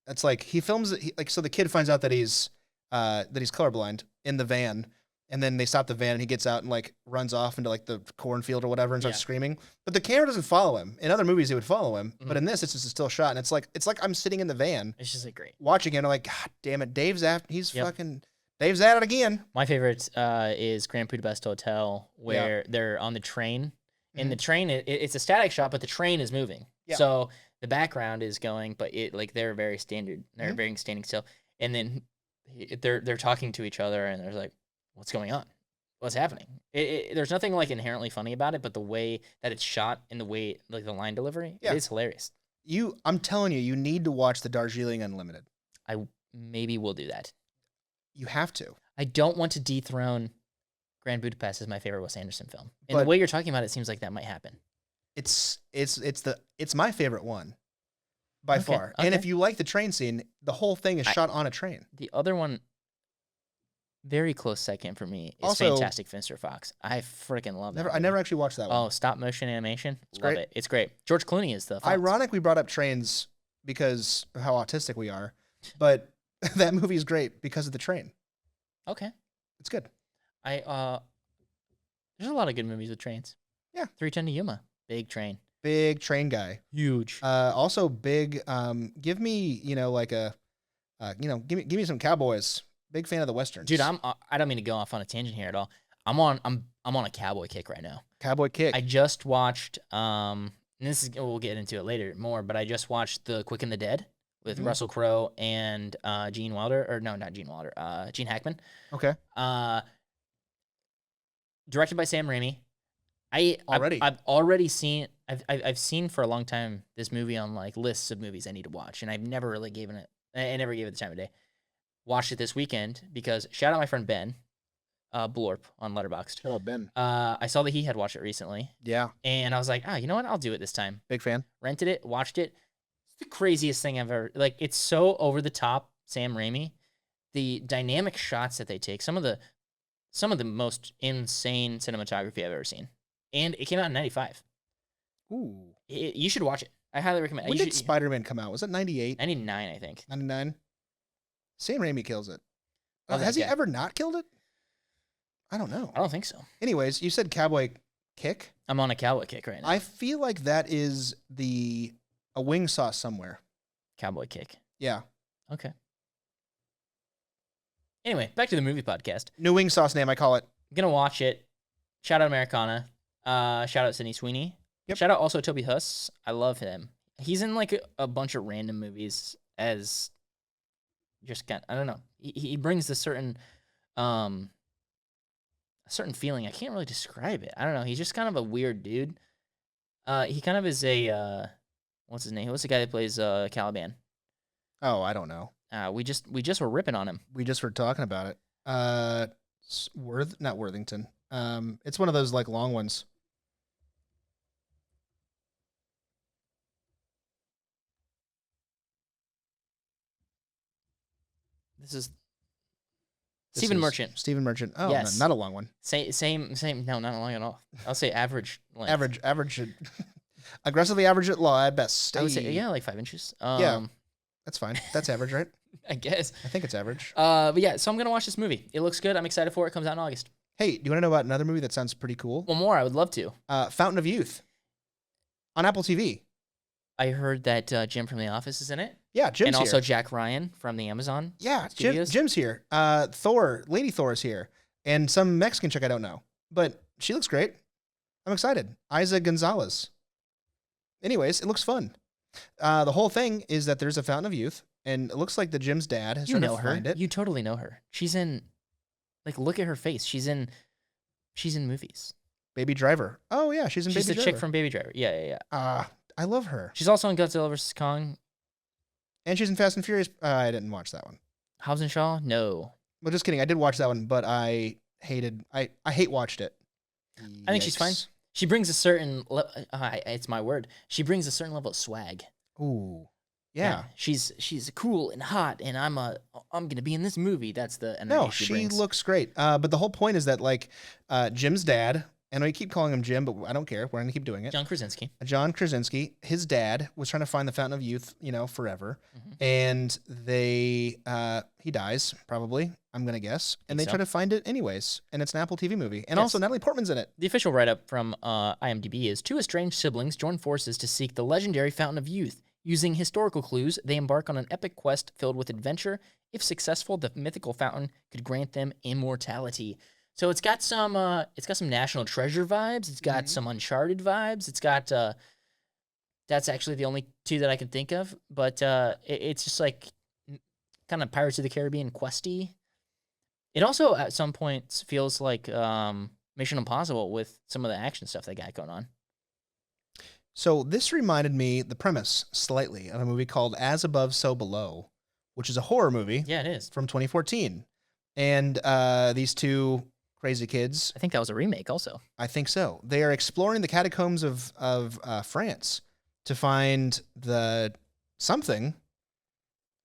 It's like he films it so the kid finds out that he's colorblind in the van, and then they stop the van and he gets out and like runs off into like the cornfield or whatever and starts screaming. But the camera doesn't follow him. In other movies, it would follow him, but in this, it's just a still shot, and it's like I'm sitting in the van. It's just like great watching it. And I'm like, God damn it, Dave's at it again. My favorite is Grand Budapest Hotel, where they're on the train, and the train it's a static shot, but the train is moving. Yeah. So the background is going, but they're very standard. They're very standing still, and then they're talking to each other, and they're like, what's going on? What's happening? There's nothing like inherently funny about it, but the way that it's shot and the way like the line delivery, it is hilarious. I'm telling you, you need to watch the Darjeeling Unlimited. I maybe will do that. You have to. I don't want to dethrone Grand Budapest as my favorite Wes Anderson film. And the way you're talking about it seems like that might happen. It's my favorite one by far. Okay. And if you like the train scene, the whole thing is shot on a train. The other one, very close second for me, is Fantastic Mr. Fox. I freaking love that. I never actually watched that one. Oh, stop motion animation. Love it. It's great. George Clooney is the Fox. Ironic we brought up trains because of how autistic we are, but that movie is great because of the train. Okay. It's good. There's a lot of good movies with trains. Yeah. 310 to Yuma. Big train. Big train guy. Huge. Also big, give me, give me some cowboys. Big fan of the Westerns. Dude, I don't mean to go off on a tangent here at all. I'm on a cowboy kick right now. Cowboy kick. I just watched, and we'll get into it later more, but I just watched The Quick and the Dead with Russell Crowe and Gene Hackman. Okay. Directed by Sam Raimi. I've already seen. I've seen for a long time this movie on like lists of movies I need to watch, and I've never really given it. I never gave it the time of day. Watched it this weekend because shout out my friend Ben, Blorp on Letterboxd. Shout out Ben. I saw that he had watched it recently. Yeah. And I was like, you know what? I'll do it this time. Big fan. Rented it, watched it. It's the craziest thing I've ever. Like, it's so over the top Sam Raimi, the dynamic shots that they take, some of the most insane cinematography I've ever seen. And it came out in 95. Ooh. You should watch it. I highly recommend it. When did Spider-Man come out? Was it 98? 99, I think. 99? Sam Raimi kills it. Oh, has he ever not killed it? I don't know. I don't think so. Anyways, you said Cowboy Kick? I'm on a cowboy kick right now. I feel like that is a wing sauce somewhere. Cowboy kick. Yeah. Okay. Anyway, back to the movie podcast. New wing sauce name, I call it. I'm going to watch it. Shout out Americana. Shout out Sydney Sweeney. Yep. Shout out also Toby Huss. I love him. He's in like a bunch of random movies as just I don't know. He brings this certain feeling. I can't really describe it. I don't know. He's just kind of a weird dude. He kind of is a what's his name? What's the guy that plays Caliban? Oh, I don't know. We just were ripping on him. We just were talking about it. Not Worthington. It's one of those like long ones. This is Stephen Merchant. Stephen Merchant. Oh, yes. No, not a long one. Same. No, not long at all. I'll say average length. Average. Aggressively average at law at best. I would say, yeah, like 5 inches. Yeah, that's fine. That's average, right? I guess. I think it's average. But yeah, so I'm going to watch this movie. It looks good. I'm excited for it. It comes out in August. Hey, do you want to know about another movie that sounds pretty cool? One more. I would love to. Fountain of Youth on Apple TV. I heard that Jim from The Office is in it. Yeah, Jim's here. And also Jack Ryan from the Amazon. Yeah, Jim's here. Lady Thor is here. And some Mexican chick I don't know. But she looks great. I'm excited. Isa Gonzalez. Anyways, it looks fun. The whole thing is that there's a Fountain of Youth, and it looks like the Jim's dad has tried to find it. You totally know her. She's in, like, look at her face. She's in movies. Baby Driver. Oh, yeah, she's in Baby Driver. She's the chick from Baby Driver. Yeah. I love her. She's also in Godzilla vs. Kong. And she's in Fast and Furious. I didn't watch that one. Hobbs and Shaw? No. Well, just kidding. I did watch that one, but I hate watched it. I think she's fine. She brings a certain, it's my word. She brings a certain level of swag. Ooh. Yeah. She's cool and hot, and I'm gonna be in this movie. That's the energy No, she she brings. looks great. But the whole point is that like Jim's dad, and we keep calling him Jim, but I don't care. We're gonna keep doing it. John Krasinski. His dad was trying to find the Fountain of Youth, forever, and he dies probably. I'm gonna guess, and they try to find it anyways, and it's an Apple TV movie, and also Natalie Portman's in it. The official write-up from IMDb is: two estranged siblings join forces to seek the legendary Fountain of Youth. Using historical clues, they embark on an epic quest filled with adventure. If successful, the mythical fountain could grant them immortality. So it's got some National Treasure vibes. It's got some Uncharted vibes. It's got that's actually the only two that I can think of. But it's just like kind of Pirates of the Caribbean questy. It also at some points feels like Mission Impossible with some of the action stuff they got going on. So this reminded me, the premise, slightly, of a movie called As Above, So Below, which is a horror movie. Yeah, it is. From 2014. And these two crazy kids. I think that was a remake also. I think so. They are exploring the catacombs of France to find something.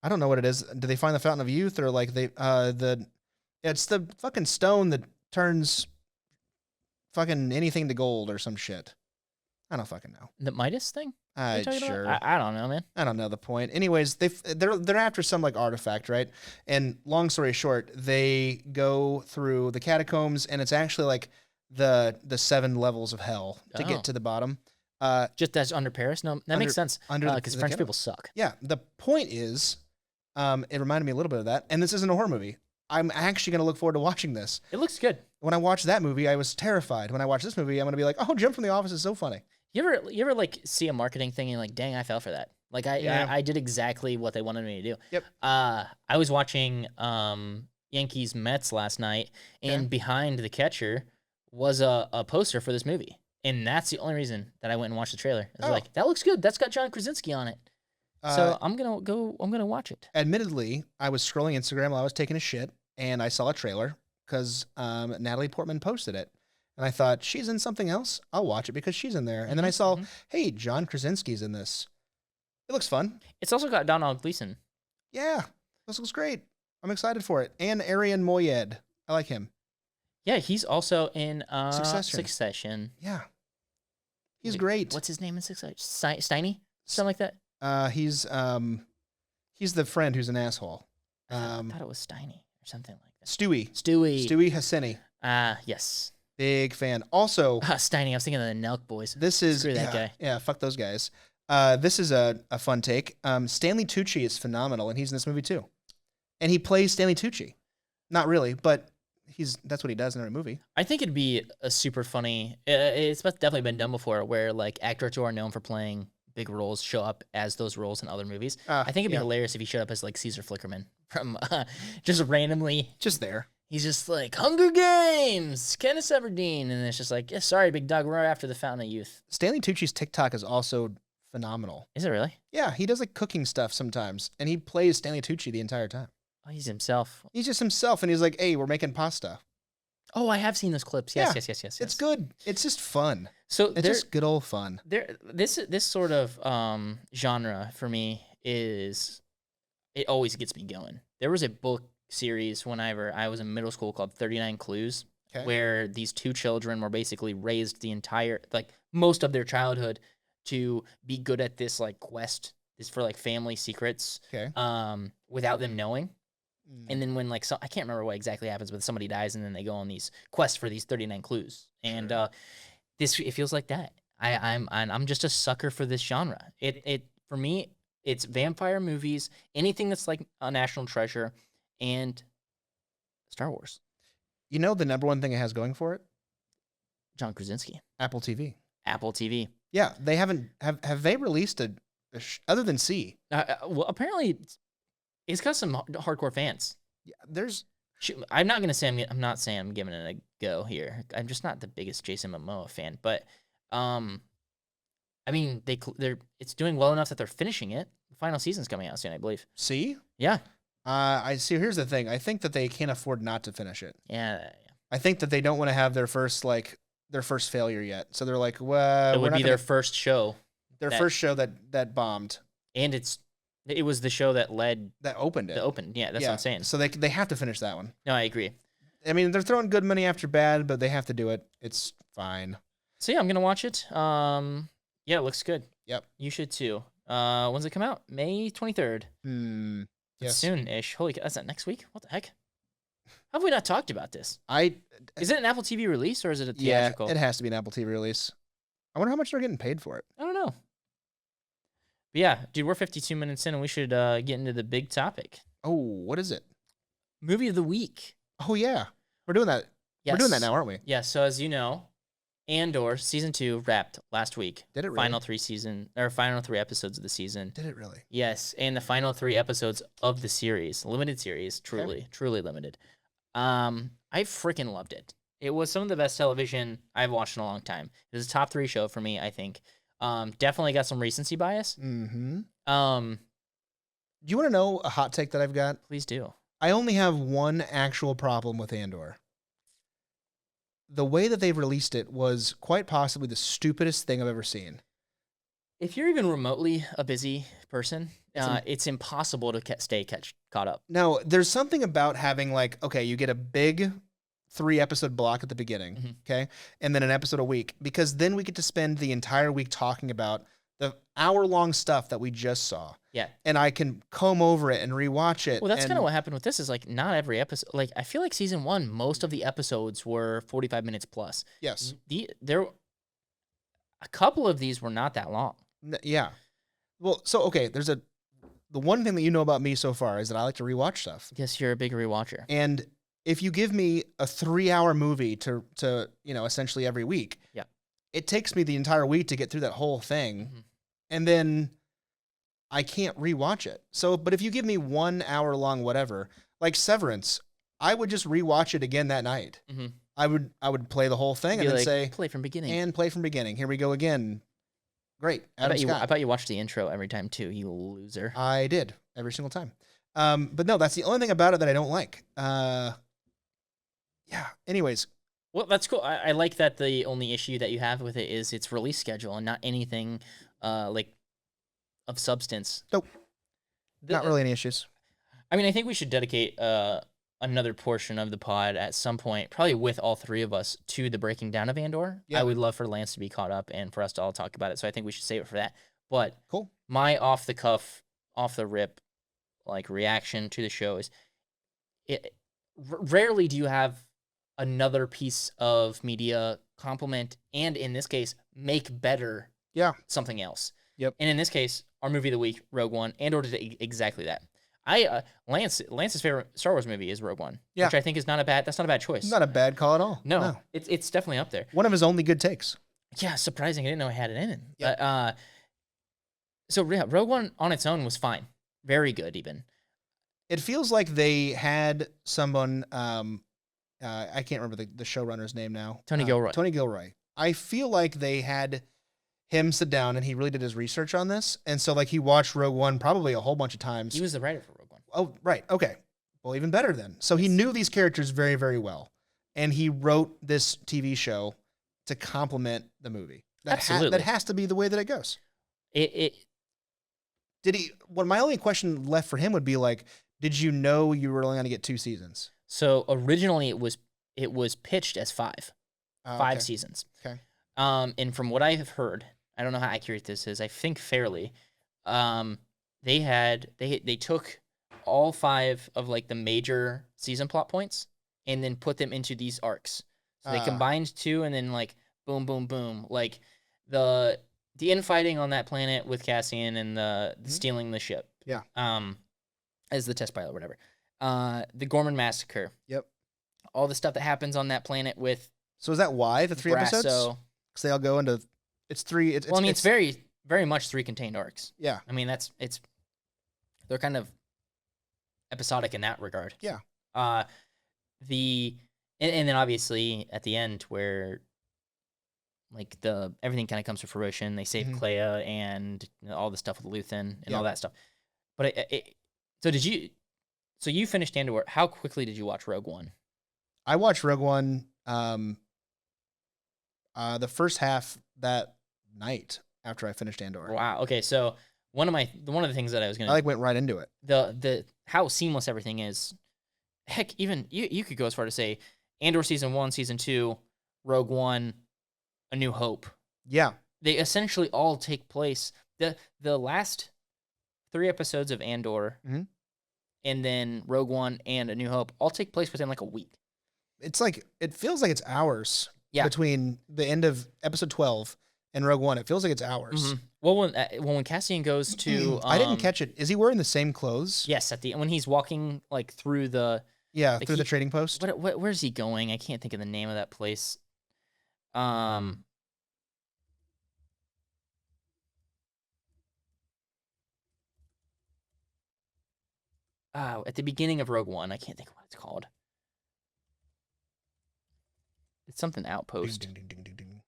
I don't know what it is. Do they find the Fountain of Youth, or like it's the fucking stone that turns fucking anything to gold or some shit. I don't fucking know. The Midas thing? Sure. I don't know, man. I don't know the point. Anyways, they're after some like artifact, right? And long story short, they go through the catacombs, and it's actually like the 7 levels of hell to get to the bottom. Just as under Paris? No, that makes sense. Because French people suck. Yeah. The point is, it reminded me a little bit of that. And this isn't a horror movie. I'm actually going to look forward to watching this. It looks good. When I watched that movie, I was terrified. When I watch this movie, I'm going to be like, oh, Jim from The Office is so funny. You ever like see a marketing thing and like, dang, I fell for that. Like I did exactly what they wanted me to do. Yep. I was watching Yankees Mets last night, and behind the catcher was a poster for this movie, and that's the only reason that I went and watched the trailer. I was like, that looks good. That's got John Krasinski on it. So I'm gonna watch it. Admittedly, I was scrolling Instagram while I was taking a shit, and I saw a trailer because Natalie Portman posted it. And I thought, she's in something else? I'll watch it because she's in there. And then I saw, hey, John Krasinski's in this. It looks fun. It's also got Donald Gleason. Yeah. This looks great. I'm excited for it. And Arian Moayed. I like him. Yeah, he's also in Succession. Yeah. He's great. What's his name in Succession? Steiny? Something like that? He's the friend who's an asshole. I thought it was Steiny or something like that. Stewie Hassani. Yes. Big fan. Also, Steiny. I was thinking of the Nelk boys. This is Screw that guy. Yeah, fuck those guys. This is a fun take. Stanley Tucci is phenomenal, and he's in this movie too. And he plays Stanley Tucci. Not really, but that's what he does in every movie. I think it'd be a super funny. It's definitely been done before, where like actors who are known for playing big roles show up as those roles in other movies. I think it'd be hilarious if he showed up as like Caesar Flickerman from just randomly. Just there. He's just like, Hunger Games, Kenneth Everdeen. And it's just like, yeah, sorry, big dog, we're after the Fountain of Youth. Stanley Tucci's TikTok is also phenomenal. Is it really? Yeah, he does like cooking stuff sometimes. And he plays Stanley Tucci the entire time. Oh, he's himself. He's just himself. And he's like, hey, we're making pasta. Oh, I have seen those clips. Yes. It's good. It's just fun. So it's just good old fun. This sort of genre for me it always gets me going. There was a book series whenever I was in middle school called 39 Clues, where these two children were basically raised most of their childhood to be good at this like quest, this for like family secrets, without them knowing. And then when I can't remember what exactly happens, but somebody dies and then they go on these quests for these 39 clues. And it feels like that. I'm just a sucker for this genre. It for me, it's vampire movies, anything that's like a national treasure, and Star Wars. You know the number one thing it has going for it? John Krasinski. Apple TV. Apple TV. Yeah, they haven't have they released other than C? Well, apparently it's got some hardcore fans. Yeah, I'm not gonna say I'm not saying I'm giving it a go here. I'm just not the biggest Jason Momoa fan, but I mean it's doing well enough that they're finishing it. The final season's coming out soon, I believe. See? Yeah. I see. Here's the thing. I think that they can't afford not to finish it. Yeah. I think that they don't want to have their first failure yet. So they're like, well, it would be their first show. First show that bombed. And it was the show that opened it. Yeah, that's what I'm saying. So they have to finish that one. No, I agree. I mean, they're throwing good money after bad, but they have to do it. It's fine. So yeah, I'm gonna watch it. Yeah, it looks good. Yep. You should too. When's it come out? May 23rd. Yes. Soon-ish. Holy cow, is that next week? What the heck? How have we not talked about this? Is it an Apple TV release or is it a theatrical? Yeah, it has to be an Apple TV release. I wonder how much they're getting paid for it. I don't know. But yeah, dude, we're 52 minutes in and we should get into the big topic. Oh, what is it? Movie of the week. Oh, yeah. We're doing that. Yes. We're doing that now, aren't we? Yeah, so as you know, Andor Season 2 wrapped last week. Did it really? Final three episodes of the season. Did it really? Yes, and the final 3 episodes of the series. Limited series, truly limited. I freaking loved it. It was some of the best television I've watched in a long time. It was a top 3 show for me, I think. Definitely got some recency bias. Mm-hmm. Do you want to know a hot take that I've got? Please do. I only have one actual problem with Andor. The way that they've released it was quite possibly the stupidest thing I've ever seen. If you're even remotely a busy person, it's impossible to stay caught up. No, there's something about having you get a big 3-episode block at the beginning, okay? And then an episode a week, because then we get to spend the entire week talking about the hour-long stuff that we just saw. Yeah. And I can comb over it and rewatch it. Well, that's kind of what happened with this is not every episode. I feel like season 1, most of the episodes were 45 minutes plus. Yes. A couple of these were not that long. Yeah. Well, so, okay, the one thing that you know about me so far is that I like to rewatch stuff. Yes, you're a big rewatcher. And if you give me a 3-hour movie to essentially every week, yeah, it takes me the entire week to get through that whole thing. Mm-hmm. And then I can't rewatch it. So, but if you give me 1 hour long whatever, like Severance, I would just rewatch it again that night. Mm-hmm. I would play the whole thing and then say play from beginning. And play from beginning. Here we go again. Great. I bet you watch the intro every time too, you loser. I did every single time. But no, that's the only thing about it that I don't like. Yeah. Anyways. Well, that's cool. I like that the only issue that you have with it is its release schedule and not anything of substance. Nope. Not really any issues. I mean, I think we should dedicate another portion of the pod at some point, probably with all three of us, to the breaking down of Andor. Yeah. I would love for Lance to be caught up and for us to all talk about it. So I think we should save it for that. But cool. My off the cuff, off the rip, like reaction to the show is, rarely do you have another piece of media compliment and in this case make better something else. Yep. And in this case, our movie of the week, Rogue One, Andor did exactly that. Lance's favorite Star Wars movie is Rogue One, which I think is not a bad choice. Not a bad call at all. No. It's definitely up there. One of his only good takes. Yeah, surprising. I didn't know I had it in. Yep. So Rogue One on its own was fine. Very good even. It feels like they had someone, I can't remember the showrunner's name now. Tony Gilroy. Tony Gilroy. I feel like they had him sit down and he really did his research on this. And so like he watched Rogue One probably a whole bunch of times. He was the writer for Rogue One. Oh, right. Okay. Well, even better then. So he knew these characters very, very well. And he wrote this TV show to complement the movie. Absolutely. That has to be the way that it goes. My only question left for him would be like, did you know you were only going to get 2 seasons? So originally it was pitched as 5. 5 seasons. Okay. And from what I have heard, I don't know how accurate this is. I think fairly. They took all 5 of like the major season plot points and then put them into these arcs. So they combined 2 and then like boom, boom, boom. Like the infighting on that planet with Cassian and the stealing the ship. Yeah. As the test pilot or whatever. The Gorman massacre. Yep. All the stuff that happens on that planet with. So is that why the 3 episodes? Because they all go into. It's 3. It's very, very much 3 contained arcs. Yeah. I mean, they're kind of episodic in that regard. Yeah. And then obviously at the end where like everything kind of comes to fruition. They save Clea and all the stuff with Luthen and all that stuff. But so you finished Andor. How quickly did you watch Rogue One? I watched Rogue One the first half that night after I finished Andor. Wow. Okay, so one of the things that I was gonna went right into it. The how seamless everything is. Heck, even you could go as far to say Andor season 1, season 2, Rogue One, A New Hope. Yeah. They essentially all take place. The last 3 episodes of Andor and then Rogue One and A New Hope all take place within like a week. It's like, it feels like it's hours between the end of episode 12 and Rogue One. It feels like it's hours. Well, when Cassian goes to... I didn't catch it. Is he wearing the same clothes? Yes, when he's walking like through the... Yeah, like through the trading post. Where's he going? I can't think of the name of that place. At the beginning of Rogue One, I can't think of what it's called. It's something outpost. Ding, ding, ding, ding, ding.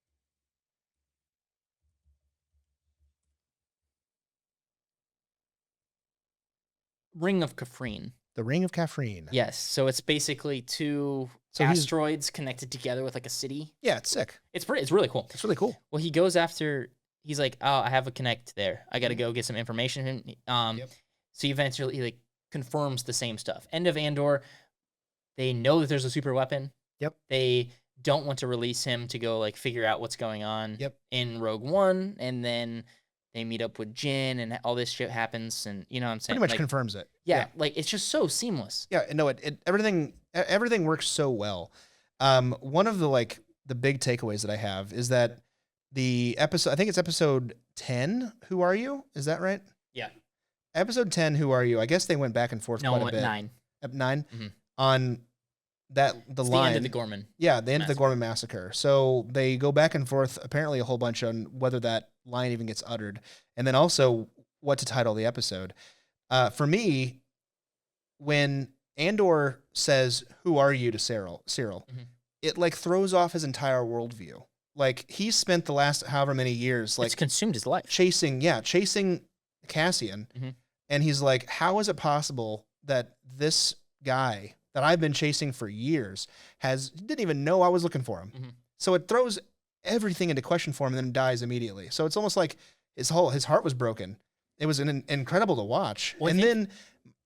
Ring of Kafrene. The Ring of Kafrene. Yes, so it's basically 2 asteroids connected together with like a city. Yeah, it's sick. It's really cool. It's really cool. Well, he goes after. He's like, oh, I have a connect there. I got to go get some information. So he eventually like confirms the same stuff. End of Andor. They know that there's a super weapon. Yep. They don't want to release him to go like figure out what's going on. Yep. In Rogue One, and then they meet up with Jin, and all this shit happens, and you know what I'm saying? Pretty much confirms it. Yeah, like it's just so seamless. Yeah, no, everything works so well. One of the big takeaways that I have is that the episode, I think it's episode 10, Who Are You? Is that right? Yeah. Episode 10, Who Are You? I guess they went back and forth quite a bit. 9. 9? On the line. The end of the Gorman. Yeah, the end of the Gorman massacre. So they go back and forth apparently a whole bunch on whether that line even gets uttered. And then also what to title the episode. For me, when Andor says, "Who are you?" to Cyril, it like throws off his entire worldview. Like he's spent the last however many years like it's consumed his life chasing Cassian, and he's like, how is it possible that this guy that I've been chasing for years didn't even know I was looking for him? So it throws everything into question for him and then dies immediately. So it's almost like his heart was broken. It was incredible to watch. Well, and then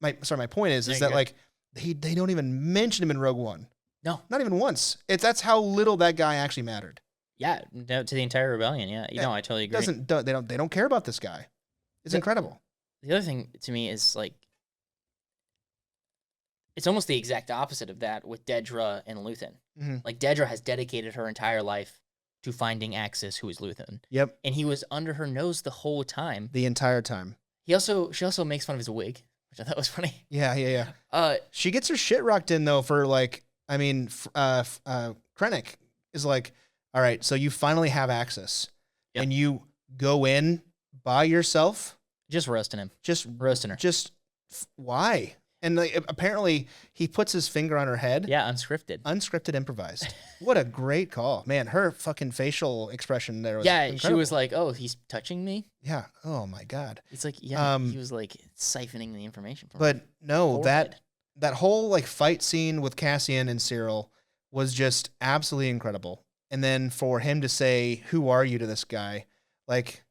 my point is that like they don't even mention him in Rogue One. No, not even once. That's how little that guy actually mattered. Yeah, to the entire rebellion. Yeah, you know, I totally agree. They don't care about this guy. It's incredible. The other thing to me is like, it's almost the exact opposite of that with Dedra and Luthen. Mm-hmm. Like Dedra has dedicated her entire life to finding Axis, who is Luthen. Yep. And he was under her nose the whole time. The entire time. She also makes fun of his wig, which I thought was funny. Yeah. She gets her shit rocked in though for like, I mean, Krennic is like, all right, so you finally have Axis, and you go in by yourself. Just roasting him. Just roasting her. Why? And like, apparently he puts his finger on her head. Yeah, unscripted. Unscripted, improvised. What a great call. Man, her fucking facial expression there was incredible. She was like, oh, he's touching me? Yeah. Oh, my God. It's like, he was like siphoning the information from But her no, that whole like fight scene with Cassian and Cyril was just absolutely incredible. And then for him to say, who are you to this guy? Like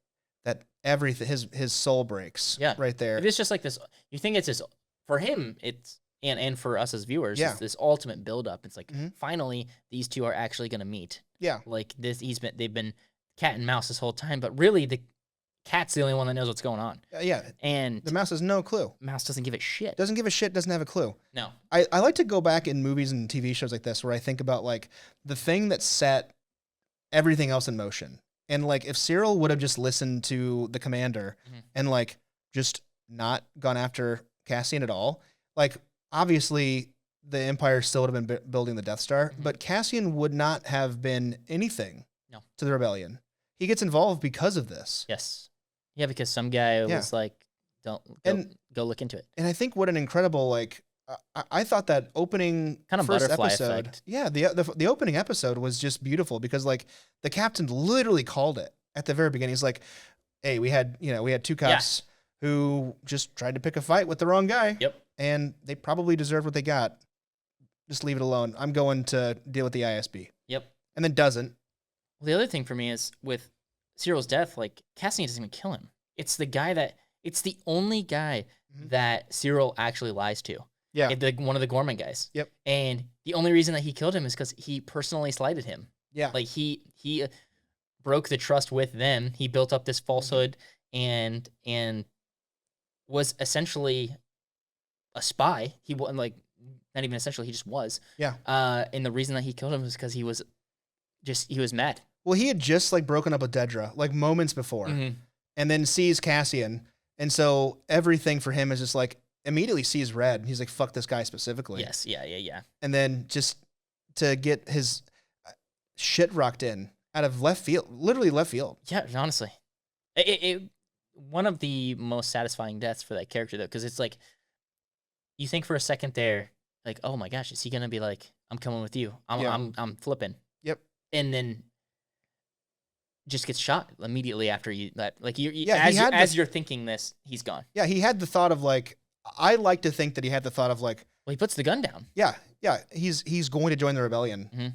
that everything, his soul breaks right there. It's just like this. You think it's this... For him, it's and for us as viewers, it's this ultimate buildup. It's like finally these two are actually going to meet. Yeah, like this. They've been cat and mouse this whole time, but really the cat's the only one that knows what's going on. Yeah, and the mouse has no clue. Mouse doesn't give a shit. Doesn't give a shit. Doesn't have a clue. No. I like to go back in movies and TV shows like this where I think about like the thing that set everything else in motion. And like if Cyril would have just listened to the commander and like just not gone after Cassian at all, like obviously the Empire still would have been building the Death Star, but Cassian would not have been anything to the rebellion. He gets involved because of this. Yes. Yeah, because some guy was like, go look into it. And I think what an incredible, like, I thought that opening kind of first butterfly episode, effect. Yeah, the opening episode was just beautiful because like the captain literally called it at the very beginning. He's like, hey, we had two cops who just tried to pick a fight with the wrong guy. Yep. And they probably deserved what they got. Just leave it alone. I'm going to deal with the ISB. Yep. And then doesn't. Well, the other thing for me is with Cyril's death, like Cassian doesn't even kill him. It's the only guy that Cyril actually lies to. Yeah. One of the Gorman guys. Yep. And the only reason that he killed him is because he personally slighted him. Yeah. Like he broke the trust with them. He built up this falsehood and was essentially a spy. He wasn't like, not even essentially, he just was. Yeah. And the reason that he killed him was because he was mad. Well, he had just like broken up with Dedra like moments before, and then sees Cassian, and so everything for him is just like immediately sees red. He's like, "Fuck this guy specifically." Yes. Yeah. And then just to get his shit rocked in out of left field, literally left field. Yeah, honestly, it one of the most satisfying deaths for that character though, because it's like you think for a second there, like, oh my gosh, is he gonna be like, I'm coming with you, I'm flipping. Yep. And then just gets shot immediately after you as you're thinking this, he's gone. Yeah, he had the thought of like, I like to think that he had the thought of like, well, he puts the gun down. Yeah, he's going to join the rebellion. Mm-hmm.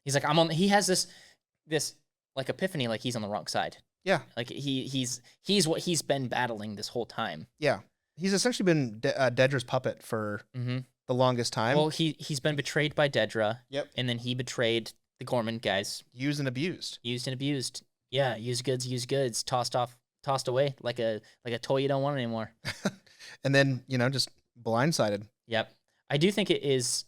He's like, he has this like epiphany, like he's on the wrong side. Yeah, like he's what he's been battling this whole time. Yeah, he's essentially been Dedra's puppet for the longest time. Well, he's been betrayed by Dedra. Yep. And then he betrayed the Gorman guys. Used and abused. Yeah, used goods, tossed away like a toy you don't want anymore. And then, just blindsided. Yep. I do think it is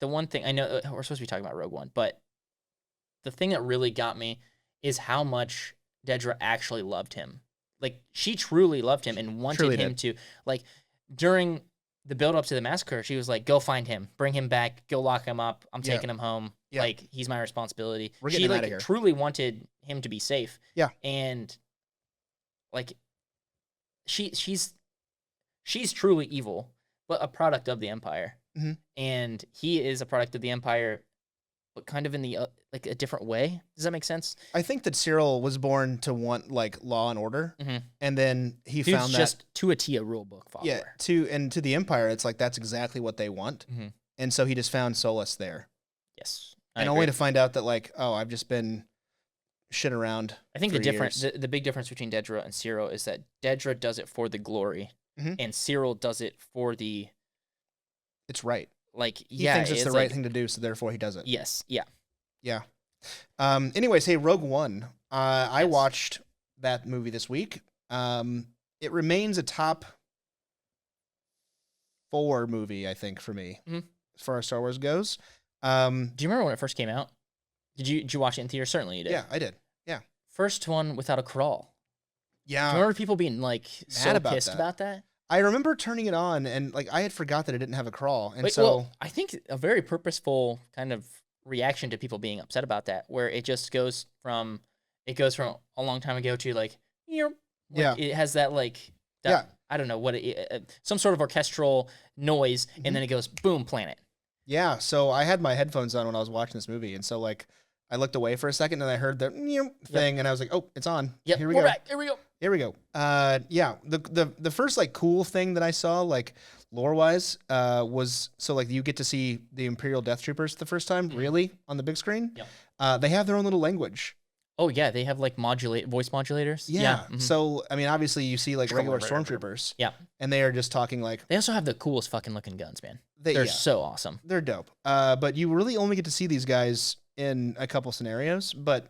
the one thing, I know we're supposed to be talking about Rogue One, but the thing that really got me is how much Dedra actually loved him. Like, she truly loved him and wanted him to, like, during the build up to the massacre, she was like, go find him, bring him back, go lock him up. I'm taking him home. Yeah. Like, he's my responsibility. We're getting him out of here. Truly wanted him to be safe. Yeah. And like, she's truly evil, but a product of the Empire. Mm-hmm. And he is a product of the Empire, but kind of in the like a different way. Does that make sense? I think that Cyril was born to want like law and order, and then he found that just to a T a rule book follower. Yeah, to the Empire, it's like that's exactly what they want, and so he just found solace there. Yes, and only to find out that like, oh, I've just been shit around. I think the big difference between Dedra and Cyril is that Dedra does it for the glory, and Cyril does it for the. It's right. Like he thinks it's the right thing to do, so therefore he does it. Yes. Yeah. Yeah. Anyways, hey, Rogue One. I watched that movie this week. It remains a top 4 movie, I think, for me, as far as Star Wars goes. Do you remember when it first came out? Did you watch it in theater? Certainly you did. Yeah, I did. Yeah. First one without a crawl. Yeah. Do you remember people being like so pissed about that? I remember turning it on and like I had forgot that it didn't have a crawl, and well, I think a very purposeful kind of reaction to people being upset about that, where it just goes from a long time ago to like it has that I don't know what some sort of orchestral noise, and then it goes boom, planet. Yeah, so I had my headphones on when I was watching this movie, and so like I looked away for a second and I heard the thing, and I was like, oh, it's on. Yep, here we go. Back. Here we go. Here we go. Yeah, the first like cool thing that I saw like lore wise was so like you get to see the Imperial Death Troopers the first time really on the big screen. Yep. They have their own little language. Oh yeah, they have like voice modulators. Yeah. So I mean, obviously you see like regular stormtroopers. Yeah. And they are just talking like. They also have the coolest fucking looking guns, man. They're so awesome. They're dope. But you really only get to see these guys in a couple scenarios, but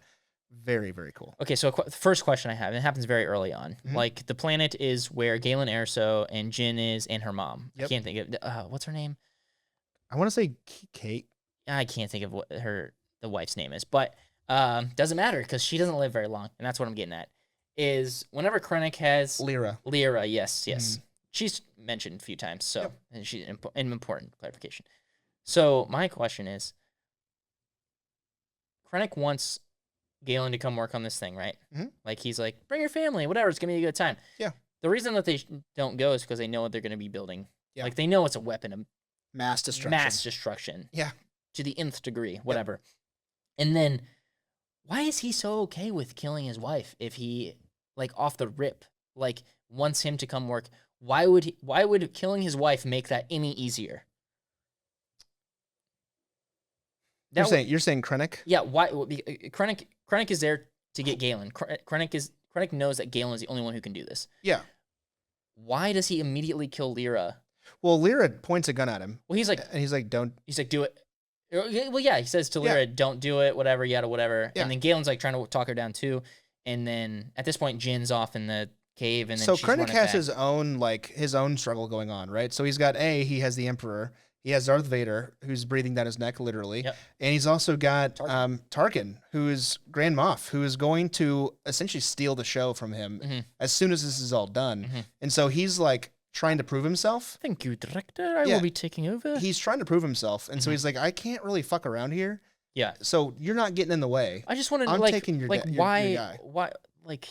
very, very cool. Okay, so first question I have, and it happens very early on. Like the planet is where Galen Erso and Jyn is and her mom. Yep. I can't think of what's her name. I want to say Kate. I can't think of what the wife's name is, but doesn't matter because she doesn't live very long, and that's what I'm getting at. Is whenever Krennic has Lyra, yes, she's mentioned a few times, so and she's an important clarification. So my question is, Krennic wants Galen to come work on this thing, right? Like he's like, bring your family, whatever, it's gonna be a good time. Yeah. The reason that they don't go is because they know what they're gonna be building. Yeah. Like they know it's a weapon of mass destruction. Yeah. To the nth degree, whatever. Yep. And then, why is he so okay with killing his wife if he, like off the rip, like wants him to come work? Why would killing his wife make that any easier? You're saying Krennic? Yeah. Why? Krennic is there to get Galen. Krennic knows that Galen is the only one who can do this. Yeah. Why does he immediately kill Lyra? Well, Lyra points a gun at him. Well, he's like, don't. He's like, do it. Well, yeah, he says to Lyra, don't do it, whatever, yada, whatever. Yeah. And then Galen's like trying to talk her down too. And then at this point, Jin's off in the cave, and then she's Krennic has back. his own struggle going on, right? So he's got he has the Emperor. He has Darth Vader, who's breathing down his neck, literally. Yep. And he's also got Tarkin, who is Grand Moff, who is going to essentially steal the show from him as soon as this is all done. And so he's like trying to prove himself. Thank you, director. I will be taking over. He's trying to prove himself. And so he's like, I can't really fuck around here. Yeah. So you're not getting in the way. I just wanted to, I'm taking your guy. Why, like,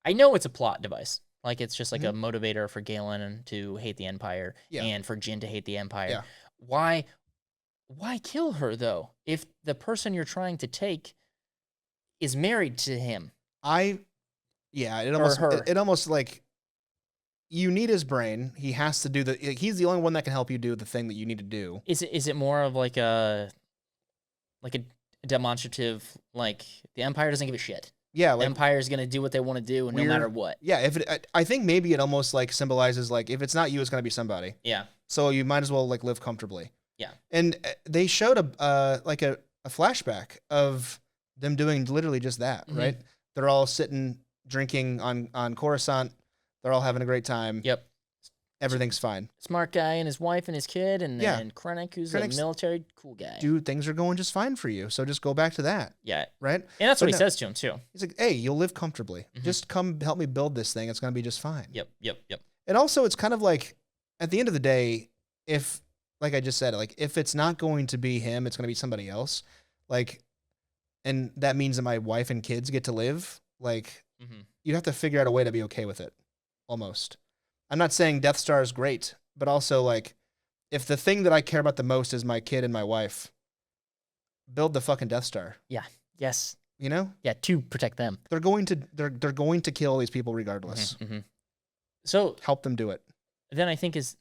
I know it's a plot device. Like, it's just like a motivator for Galen to hate the Empire and for Jyn to hate the Empire. Yeah. Why kill her, though, if the person you're trying to take is married to him? It almost like you need his brain. He has to do he's the only one that can help you do the thing that you need to do. Is it more of like a demonstrative, like the Empire doesn't give a shit? Yeah, the Empire is gonna do what they want to do, and no matter what. Yeah, I think maybe it almost like symbolizes like if it's not you, it's gonna be somebody. Yeah. So you might as well like live comfortably. Yeah. And they showed a flashback of them doing literally just that, right? They're all sitting drinking on Coruscant. They're all having a great time. Yep. Everything's fine. Smart guy and his wife and his kid, and then Krennic, who's a military cool guy. Dude, things are going just fine for you, so just go back to that. Yeah. Right? And that's what he says to him, too. He's like, hey, you'll live comfortably. Just come help me build this thing. It's going to be just fine. Yep. And also, it's kind of like, at the end of the day, if, like I just said, like, if it's not going to be him, it's going to be somebody else. Like, and that means that my wife and kids get to live. Like, you have to figure out a way to be okay with it. Almost. I'm not saying Death Star is great, but also like, if the thing that I care about the most is my kid and my wife, build the fucking Death Star. Yeah. Yes. You know? Yeah, to protect them. They're going to kill these people regardless. So help them do it. Then I think is